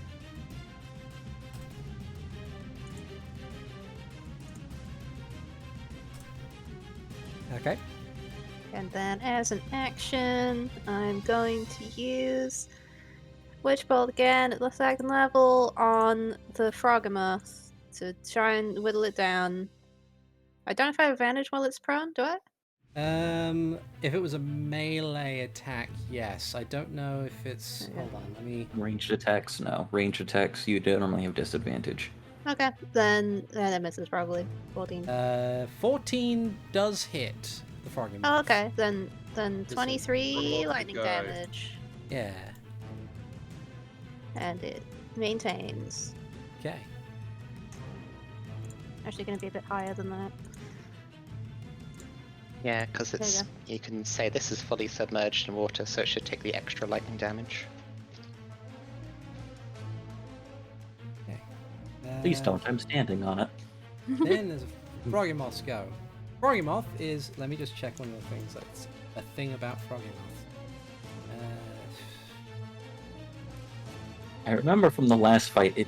Okay. And then as an action, I'm going to use Witch Bolt again at the second level on the Froggemoth to try and whittle it down. I don't know if I have advantage while it's prone, do I? If it was a melee attack, yes. I don't know if it's. Okay. Hold on, let me. Ranged attacks, no. Ranged attacks, you normally have disadvantage. Okay, then that misses probably. 14. 14 does hit the Froggemoth. Oh, okay, then is 23 Froggemoth lightning guy. damage. Yeah. And it maintains. Okay. Actually, going to be a bit higher than that. Yeah, because There you it's you can say this is fully submerged in water, so it should take the extra lightning damage. Okay. Please don't. I'm standing on it. Then there's a Froggymoth go. Froggymoth is. Let me just check one of the things that's a thing about Froggymoth. I remember from the last fight,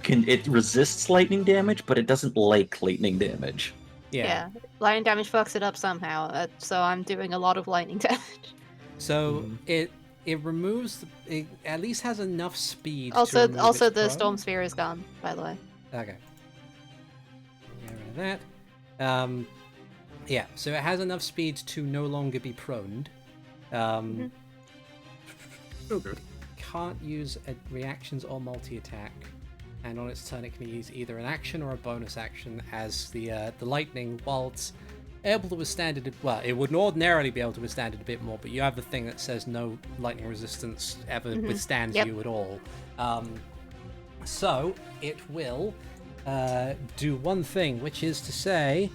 it resists lightning damage, but it doesn't like lightning damage. Yeah. Lightning damage fucks it up somehow, so I'm doing a lot of lightning damage. So it removes. It at least has enough speed. Also, to remove its the prone. storm sphere is gone, by the way. Okay. Get rid of that. Yeah. So it has enough speed to no longer be proned. Oh, good. Can't use reactions or multi-attack, and on its turn it can use either an action or a bonus action as the lightning, while it's able to withstand it, well, it would ordinarily be able to withstand it a bit more, but you have the thing that says no lightning resistance ever withstands you at all. So it will do one thing, which is to say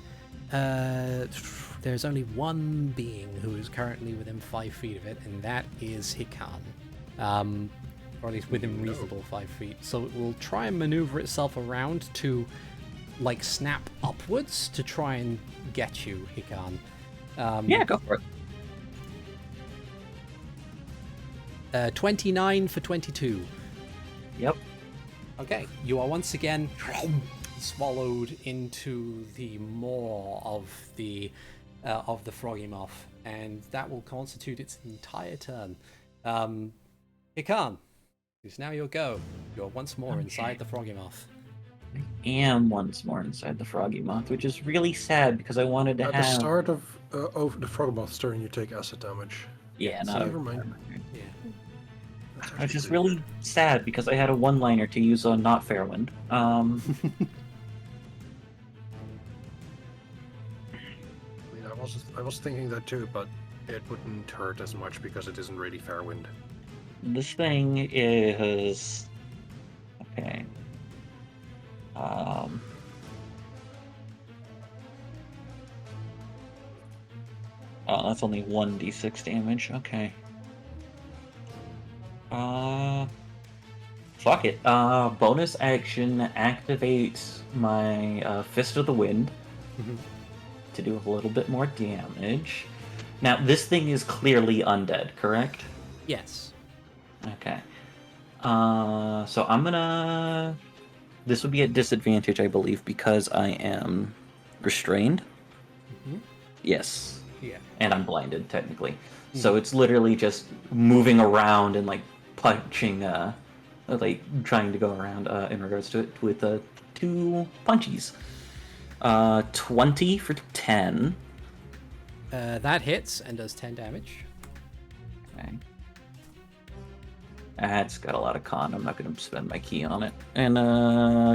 there's only one being who is currently within 5 feet of it, and that is Hikan. Or at least within reasonable 5 feet. So it will try and maneuver itself around to, like, snap upwards to try and get you, Hikan. Yeah, go for it. 29 for 22. Yep. Okay, you are once again swallowed into the maw of the Froggymoth, and that will constitute its entire turn. Hikan, it's now your go. You're once more inside the Froggymoth. I am once more inside the Froggymoth, which is really sad because I wanted to At have. the start of the Froggymoth's turn, you take acid damage. Yeah, So not never mind. Yeah. That's Which is actually really sad because I had a one-liner to use on Not Fairwind. I mean, I was thinking that too, but it wouldn't hurt as much because it isn't really Fairwind. This thing is okay. Oh, that's only 1d6 damage. Okay. Fuck it. Bonus action activates my Fist of the Wind to do a little bit more damage. Now, this thing is clearly undead, correct? Yes. Okay. So I'm gonna... This would be at disadvantage, I believe, because I am restrained. Yes. Yeah. And I'm blinded, technically. So it's literally just moving around and, like, punching, like, trying to go around in regards to it with 2 punchies. 20 for 10. That hits and does 10 damage. Okay. That's got a lot of con. I'm not going to spend my key on it. And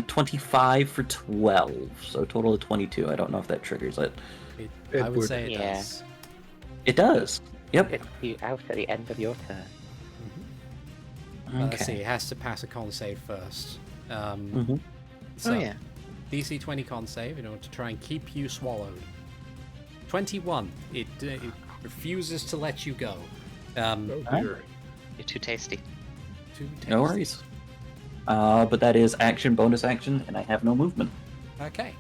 25 for 12. So total of 22. I don't know if that triggers it. I would say it Yeah. does. It does. Yep. It's you out at the end of your turn. Let's see, it has to pass a con save first. Mm-hmm. So, Oh yeah. DC 20 con save in order to try and keep you swallowed. 21. It refuses to let you go. Oh dear. You're too tasty. No worries. But that is action, bonus action, and I have no movement. Okay.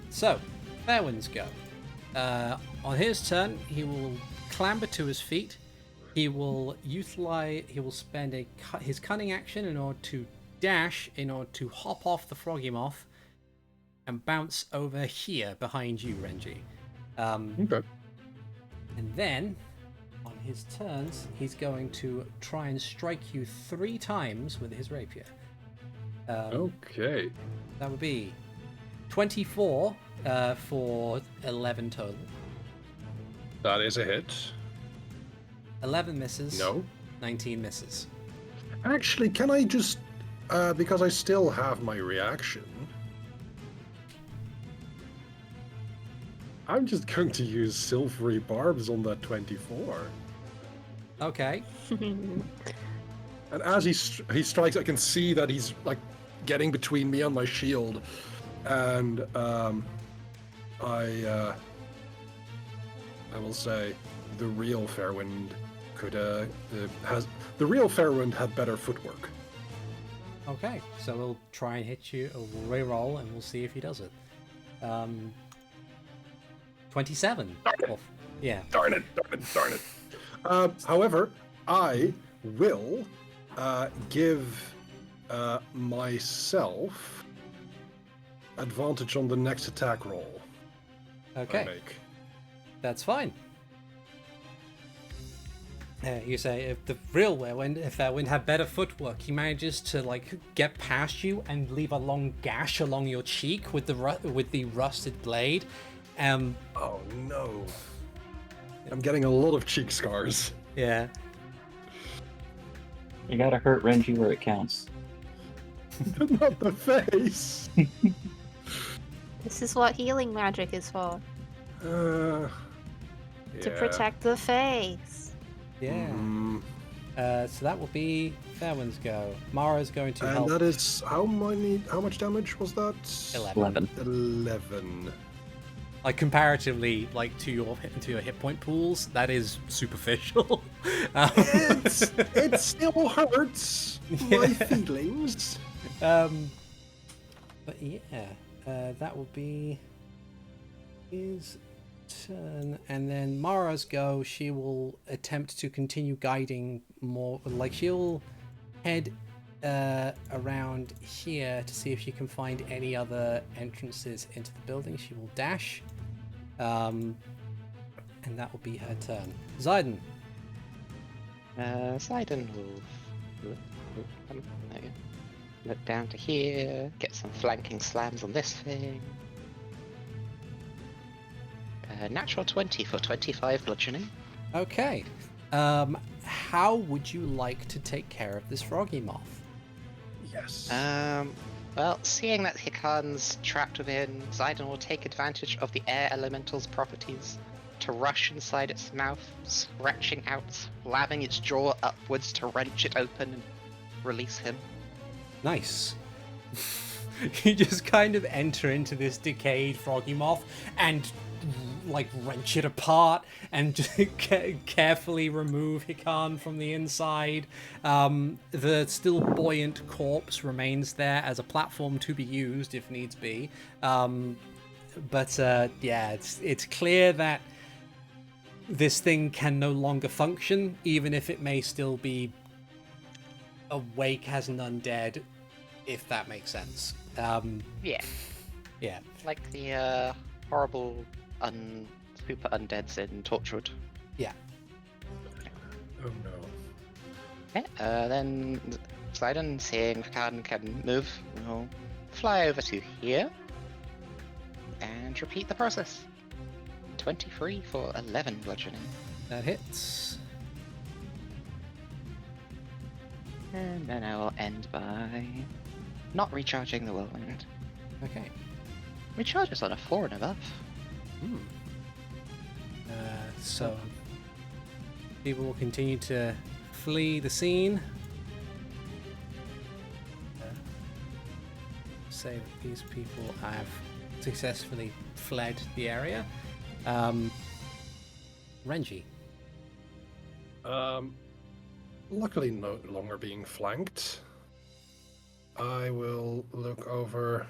So, Fairwind's go. On his turn, he will clamber to his feet. He will spend his cunning action in order to dash, in order to hop off the Froggymoth and bounce over here behind you, Renji. Okay. And then, on his turns, he's going to try and strike you 3 times with his rapier. Okay. That would be 24 for 11 total. That is a hit. 11 misses. No. 19 misses. Actually, can I just... because I still have my reaction... I'm just going to use silvery barbs on that 24. Okay. And as he strikes, I can see that he's like getting between me and my shield, and I will say the real Fairwind had better footwork. Okay, so we'll try and hit you, or we'll re-roll, and we'll see if he does it. 27. Yeah. Darn it. However, I will give myself advantage on the next attack roll. Okay. I make. That's fine. You say if the real Fairwind had better footwork, he manages to like get past you and leave a long gash along your cheek with the rusted blade. Oh no! I'm getting a lot of cheek scars. Yeah. You gotta hurt Renji where it counts. Not the face. This is what healing magic is for. To protect the face. Yeah. So that will be Fairwind's go. Mara's going to help. And that is how much damage was that? 11. 11. Like comparatively, like to your hit point pools, that is superficial. It still hurts my feelings. But yeah, that will be his turn, and then Mara's go. She will attempt to continue guiding more. Like she'll head around here to see if she can find any other entrances into the building. She will dash, and that will be her turn. Zayden. Zayden will look down to here, get some flanking slams on this thing. Natural 20 for 25 bludgeoning. Okay. How would you like to take care of this froggy moth? Yes. Well, seeing that Hikan's trapped within, Zayden will take advantage of the air elemental's properties to rush inside its mouth, stretching out, slamming its jaw upwards to wrench it open and release him. Nice. You just kind of enter into this decayed froggy moth and like wrench it apart and carefully remove Hikan from the inside. The still buoyant corpse remains there as a platform to be used if needs be. But yeah, it's clear that this thing can no longer function, even if it may still be awake as an undead, if that makes sense. Yeah. Yeah. Like the horrible super undeads in Torchwood. Yeah. Oh no. Okay, then Zayden, seeing Hikan can move, will fly over to here and repeat the process. 23 for 11 bludgeoning. That hits. And then I will end by not recharging the whirlwind. Okay. Recharges on a 4 and above. So people will continue to flee the scene. Say that these people have successfully fled the area. Renji. Luckily no longer being flanked. I will look over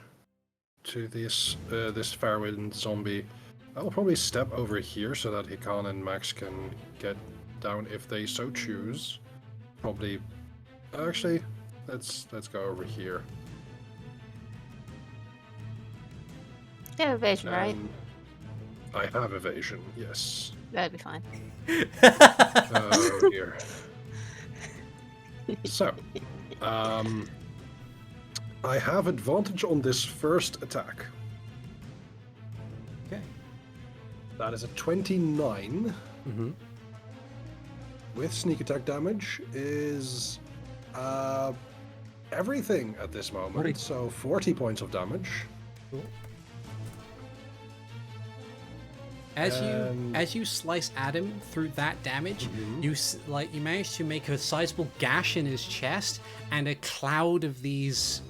to this Fairwind zombie. I'll probably step over here so that Hikan and Max can get down if they so choose. Probably, actually, let's go over here. You have evasion, right? I have evasion, yes. That'd be fine. Oh dear. So, I have advantage on this first attack. Okay. That is a 29. Mm-hmm. With sneak attack damage is everything at this moment. 40. So 40 points of damage. Cool. As you slice at him through that damage, you manage to make a sizable gash in his chest, and a cloud of these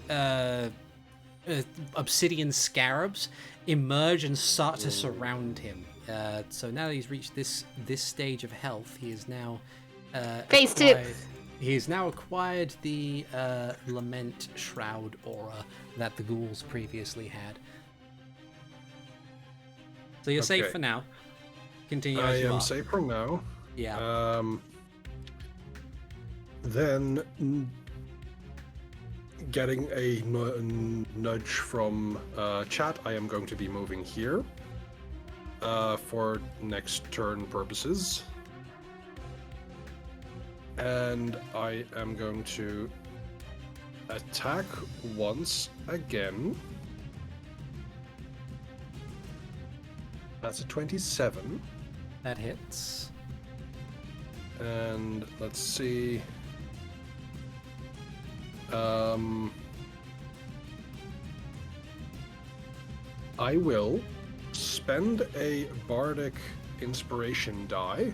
obsidian scarabs emerge and start to surround him. So now that he's reached this stage of health, he is now Phase 2. He has now acquired the Lament Shroud aura that the ghouls previously had. So you're safe for now. Continue as you are. I am safe for now. Yeah. Then, getting a nudge from chat, I am going to be moving here for next turn purposes. And I am going to attack once again. That's a 27. That hits. And let's see. I will spend a bardic inspiration die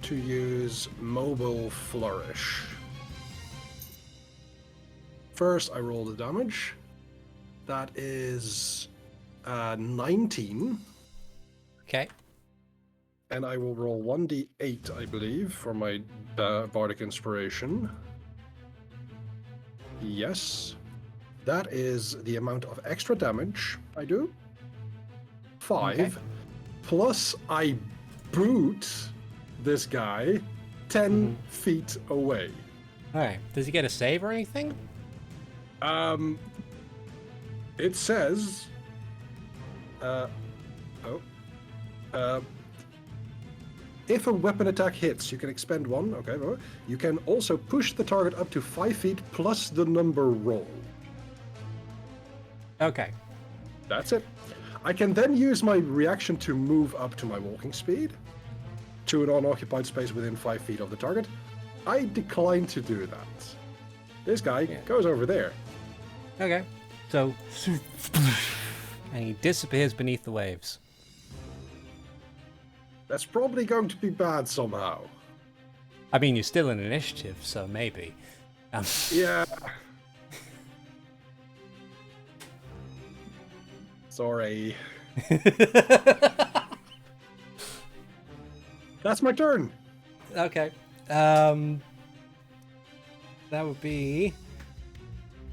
to use Mobile Flourish. First, I roll the damage. That is 19. Okay. And I will roll 1d8, I believe, for my bardic inspiration. Yes. That is the amount of extra damage I do. 5. Okay. Plus, I boot this guy 10 feet away. Alright. Does he get a save or anything? It says... if a weapon attack hits, you can expend 1. Okay, well, you can also push the target up to 5 feet plus the number roll. Okay. That's it. I can then use my reaction to move up to my walking speed to an unoccupied space within 5 feet of the target. I decline to do that. This guy goes over there. Okay. So, and he disappears beneath the waves. That's probably going to be bad somehow. I mean, you're still in initiative, so maybe. Yeah. Sorry. That's my turn. Okay. That would be...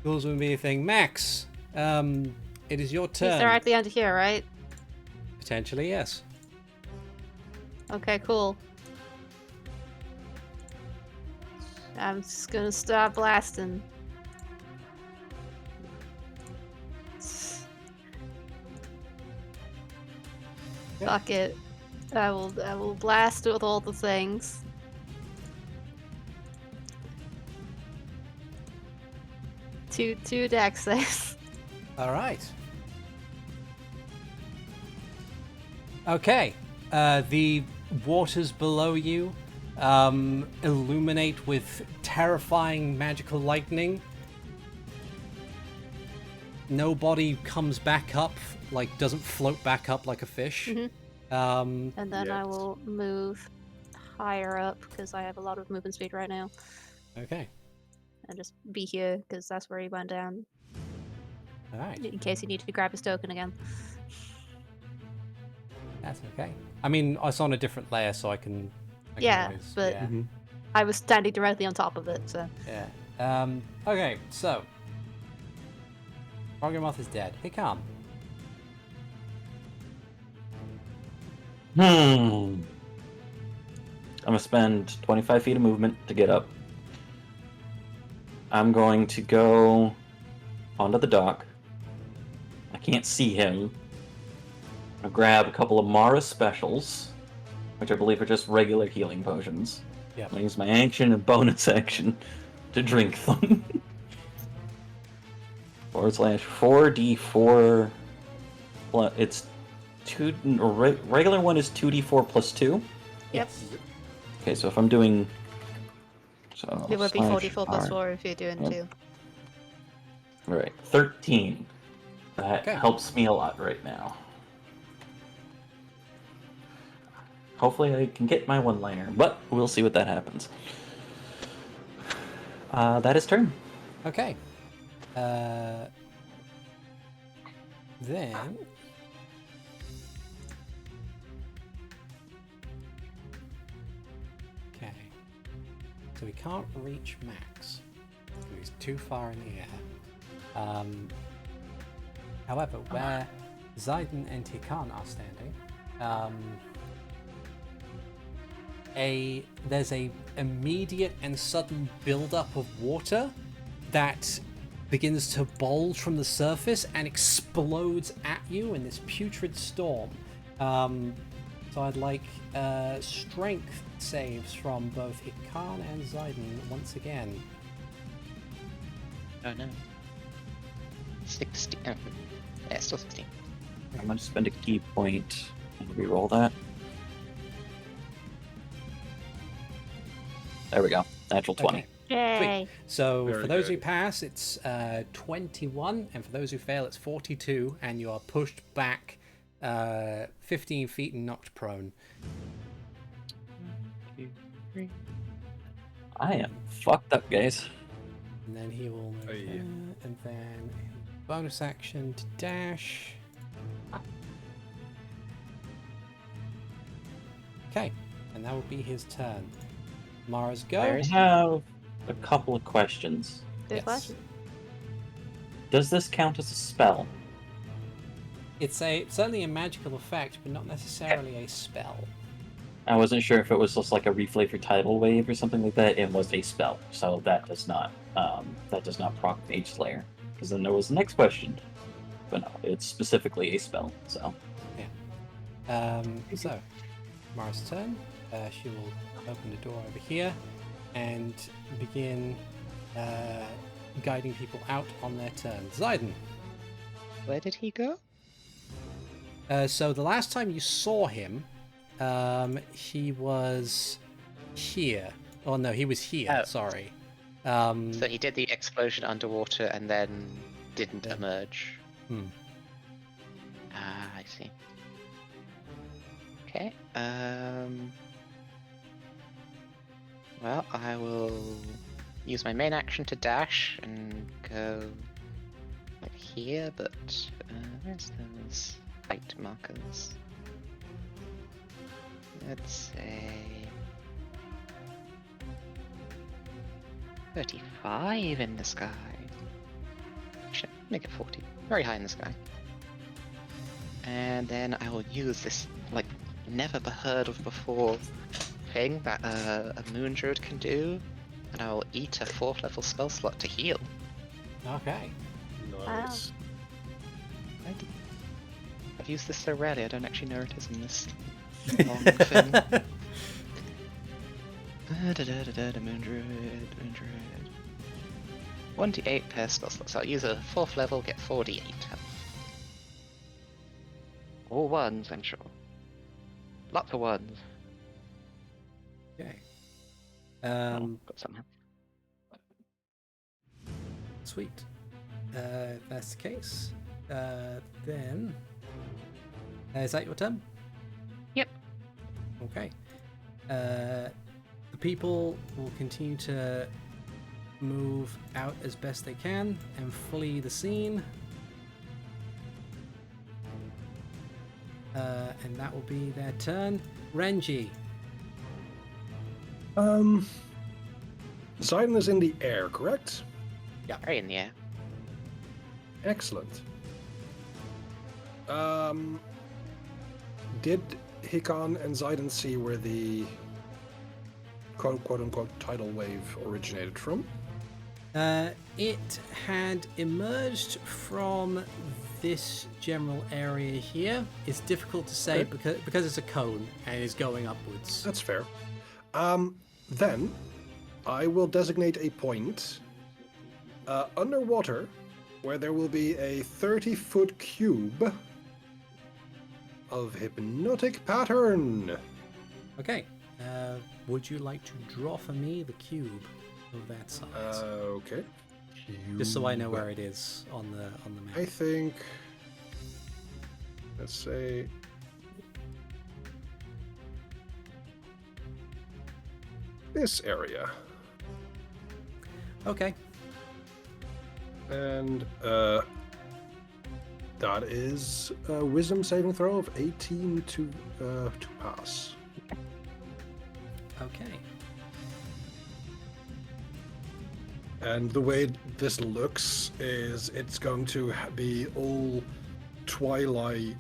Ghouls would be a thing. Max, it is your turn. He's directly under here, right? Potentially, yes. Okay, cool. I'm just gonna start blasting. Fuck it. I will blast with all the things. Two dex saves. All right. Okay. The waters below you illuminate with terrifying magical lightning. Nobody comes back up, like doesn't float back up like a fish. And then I will move higher up because I have a lot of movement speed right now. Okay. And just be here because that's where he went down. All right. In case you need to grab his token again. That's okay. I mean, it's on a different layer, so I can always, but yeah. I was standing directly on top of it, so. Yeah. Okay, so. Moth is dead. Hikan. I'm gonna spend 25 feet of movement to get up. I'm going to go onto the dock. I can't see him. I'll grab a couple of Mara specials, which I believe are just regular healing potions. Yeah. I'll use my action and bonus action to drink them. /4d4. It's two. Regular one is 2d4 plus 2. Yep. Okay, so if I'm doing. So It would be 44 plus R. 4 if you're doing 2. Right, 13. That Okay. helps me a lot right now. Hopefully I can get my one-liner, but we'll see what that happens. That is turn. Okay. Then... Okay. So we can't reach Max. He's too far in the air. However, where Zayden and Hikan are standing, there's a immediate and sudden build-up of water that begins to bulge from the surface and explodes at you in this putrid storm. So I'd like strength saves from both Hikan and Zayden once again. Oh no. 16. Yeah, still 16. I'm going to spend a key point and re-roll that. There we go. Natural 20. Okay. Yay! Sweet. So Very for those good. who pass, it's 21, and for those who fail, it's 42, and you are pushed back 15 feet and knocked prone. 1, 2, 3. I am fucked up, guys. And then he will move Aye. there, and then bonus action to dash. Okay, and that will be his turn. Mara's go. Where I is he? have a couple of questions. Good Yes. question. Does this count as a spell? It's certainly a magical effect, but not necessarily a spell. I wasn't sure if it was just like a reflavor tidal wave or something like that. It was a spell, so that does not proc Mage Slayer. Because then there was the next question, but no, it's specifically a spell. So So, Mara's turn. She will open the door over here and begin guiding people out on their turn. Zayden. Where did he go? So the last time you saw him, he was here. Oh no, he was here. Oh. Sorry. So he did the explosion underwater and then didn't Yeah. emerge. Hmm. Ah, I see. Okay. Well, I will use my main action to dash and go like here, but where's those light markers? Let's say 35 in the sky. Should make it 40. Very high in the sky. And then I will use this like never heard of before thing that a moon druid can do, and I will eat a 4th level spell slot to heal. Okay. Nice. I've used this so rarely, I don't actually know where it is in this long thing. Moon druid. 1d8 per spell slot, so I'll use a 4th level, get 4d8 health. All ones, I'm sure. Lots of ones. Okay. Got some health. Sweet. If that's the case, then is that your turn? Yep. Okay. The people will continue to move out as best they can and flee the scene. And that will be their turn. Renji. Zayden is in the air, correct? Very in the air. Excellent. Did Hikan and Zayden see where the quote-unquote tidal wave originated from? It had emerged from this general area here. It's difficult to say Okay. because it's a cone and is going upwards. That's fair. Then I will designate a point underwater where there will be a 30-foot cube of hypnotic pattern. Okay. Would you like to draw for me the cube of that size? Okay. Just so I know where it is on the map. I think. Let's say. this area. Okay. And that is a wisdom saving throw of 18 to pass. Okay. And the way this looks is it's going to be all twilight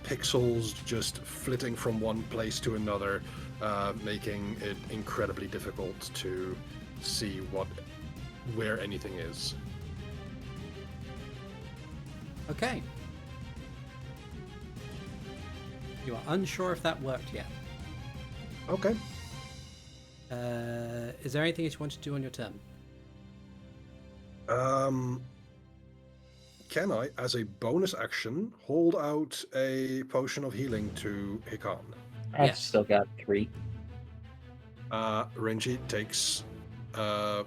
pixels just flitting from one place to another, making it incredibly difficult to see where anything is. Okay. You are unsure if that worked yet. Okay. Is there anything that you want to do on your turn? Can I, as a bonus action, hold out a potion of healing to Hikan? I've Yes. still got 3. Renji takes a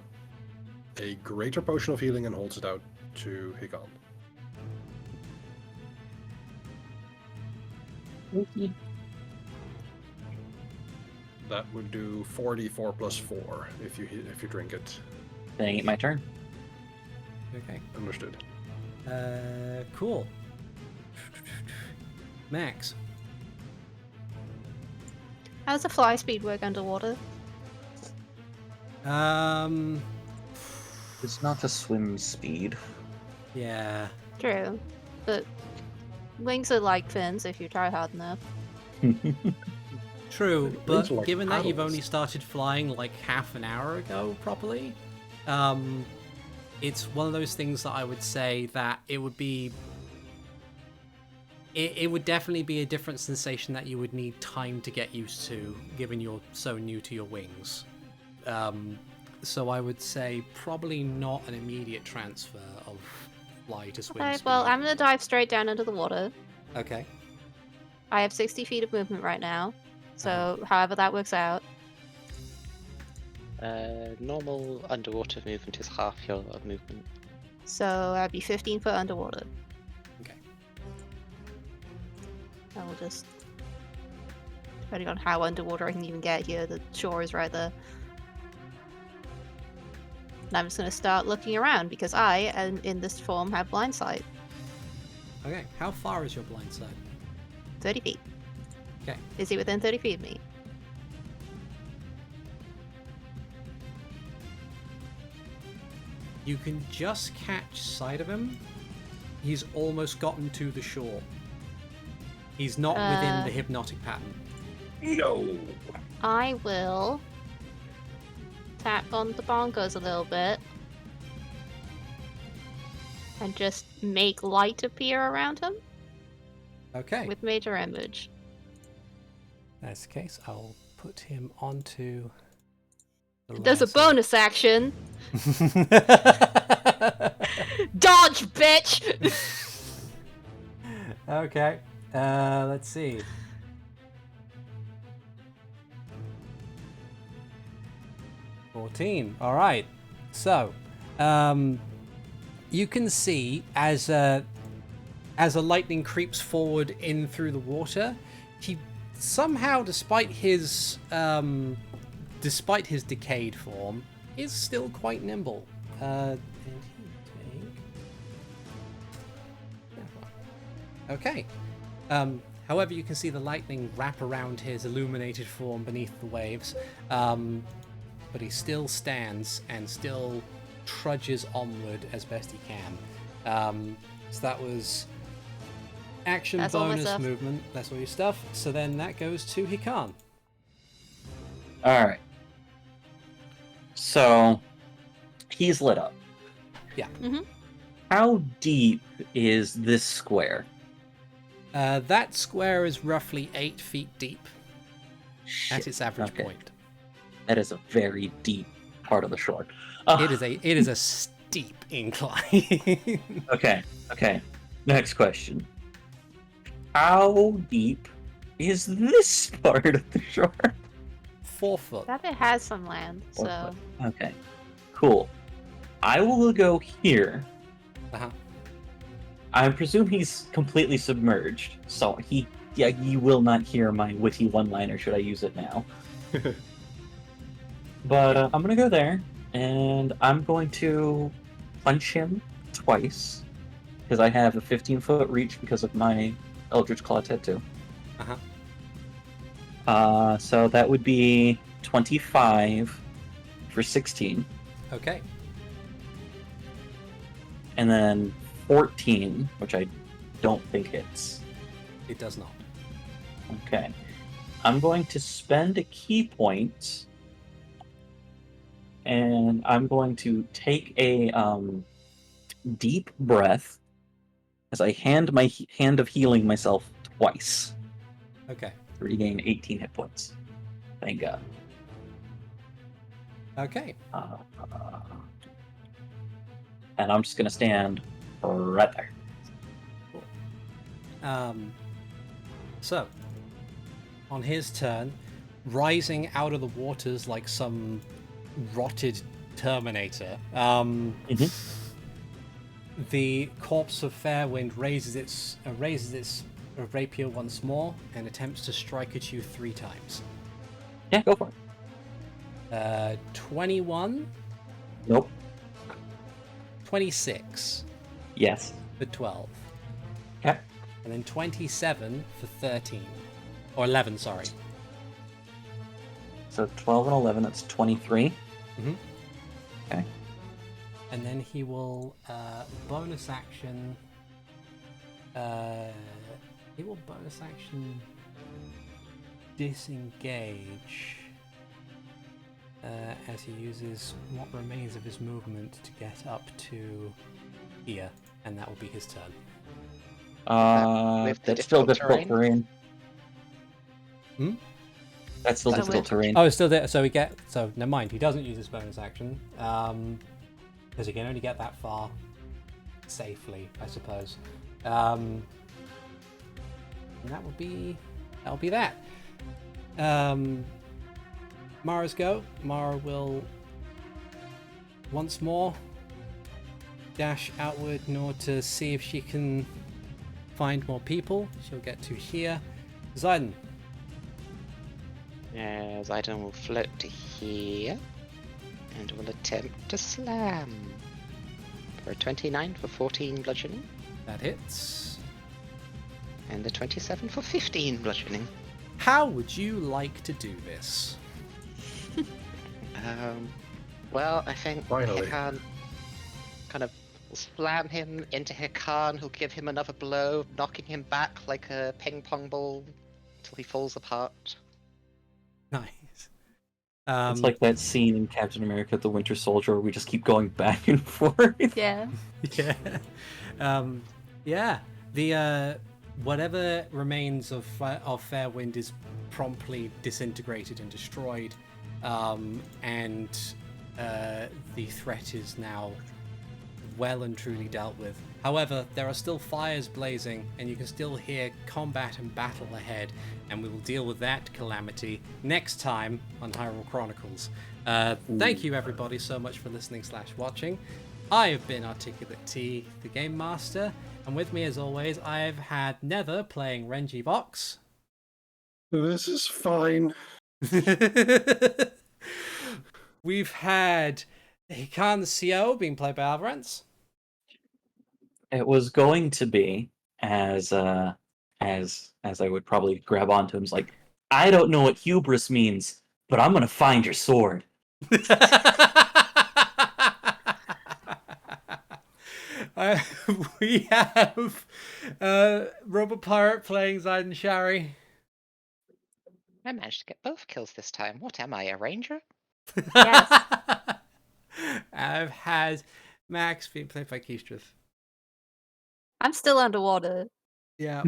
greater potion of healing and holds it out to Hikan. That would do 44 plus 4 if you drink it. Then it's my turn. Okay. Understood. Cool. Max. How does the fly speed work underwater? It's not a swim speed. Yeah. True. But wings are like fins if you try hard enough. True, Wings but are like given that you've paddles. only started flying like half an hour ago, properly, it's one of those things that I would say that it would be... It would definitely be a different sensation that you would need time to get used to, given you're so new to your wings. So I would say probably not an immediate transfer of fly to swim Okay, speed. well, I'm gonna dive straight down into the water. Okay. I have 60 feet of movement right now, so however that works out. Normal underwater movement is half your movement. So I'd be 15 foot underwater. Okay. I will just... Depending on how underwater I can even get here, the shore is right there. And I'm just going to start looking around because I, in this form, have blind sight. Okay. How far is your blind sight? 30 feet. Okay. Is he within 30 feet of me? You can just catch sight of him. He's almost gotten to the shore. He's not within the hypnotic pattern. No. I will tap on the bongos a little bit and just make light appear around him Okay. with major image. That's the case. I'll put him onto. There's a bonus action. Dodge, bitch! Okay. Let's see. $14. All right. So, you can see as a lightning creeps forward in through the water, he somehow, despite his decayed form, is still quite nimble. And he take... Okay. However, you can see the lightning wrap around his illuminated form beneath the waves, but he still stands and still trudges onward as best he can. So that was action, That's all my bonus, stuff. movement. That's all your stuff. So then that goes to Hikan. Alright. So, he's lit up. Yeah. Mhm. How deep is this square? That square is roughly 8 feet deep at Shit. its average Okay. point. That is a very deep part of the shore. It is a steep incline. Okay. Next question. How deep is this part of the shore? 4 foot. That bit has some land, so... Okay. Cool. I will go here. Uh-huh. I presume he's completely submerged, so you will not hear my witty one-liner should I use it now. But I'm gonna go there, and I'm going to punch him twice because I have a 15-foot reach because of my Eldritch Claw tattoo. So that would be 25 for 16. Okay. And then 14, which I don't think hits. It does not. Okay. I'm going to spend a key point, and I'm going to take a deep breath as I hand my hand of healing myself twice. Okay. To regain 18 hit points. Thank God. Okay. And I'm just going to stand right there. So, on his turn, rising out of the waters like some rotted Terminator, the corpse of Fairwind raises its rapier once more and attempts to strike at you 3 times. Yeah, go for it. 21, Nope. 26 Yes. for 12, Okay. and then 27 for 13. Or 11, sorry. So 12 and 11, that's 23. Mhm. Okay. And then he will bonus action. He will bonus action disengage as he uses what remains of his movement to get up to here, and that will be his turn. With the That's still difficult difficult terrain. That's still So difficult terrain. Oh, it's still there. So never mind. He doesn't use his bonus action because he can only get that far safely, I suppose. And that'll be that. Mara's go. Mara will once more dash outward in order to see if she can find more people. She'll get to here. Zayden. Zidon will float to here and will attempt to slam for a 29 for 14 bludgeoning That hits. and a 27 for 15 bludgeoning. How would you like to do this? Well, I think Finally. Hikan kind of will slam him into Hikan, who'll give him another blow, knocking him back like a ping pong ball until he falls apart. Nice. It's like that scene in Captain America: The Winter Soldier where we just keep going back and forth. Yeah. Yeah. The whatever remains of Fairwind is promptly disintegrated and destroyed, and the threat is now well and truly dealt with. However, there are still fires blazing, and you can still hear combat and battle ahead, and we will deal with that calamity next time on Hyrule Chronicles. Thank you everybody so much for listening / watching. I have been ArticulateT, the Game Master, and with me as always I have had Nether playing Renji Vox. This is fine. We've had Hikan Sio being played by Avrdal. It was going to be as I would probably grab onto him. It's like, I don't know what hubris means, but I'm gonna find your sword. We have Robot Pirate playing Zayden Shari. I managed to get both kills this time. What am I, a ranger? Yes. I've had Max being played by Keistrith. I'm still underwater. Yeah.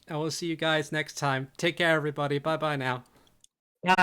I will see you guys next time. Take care, everybody. Bye bye now. Bye.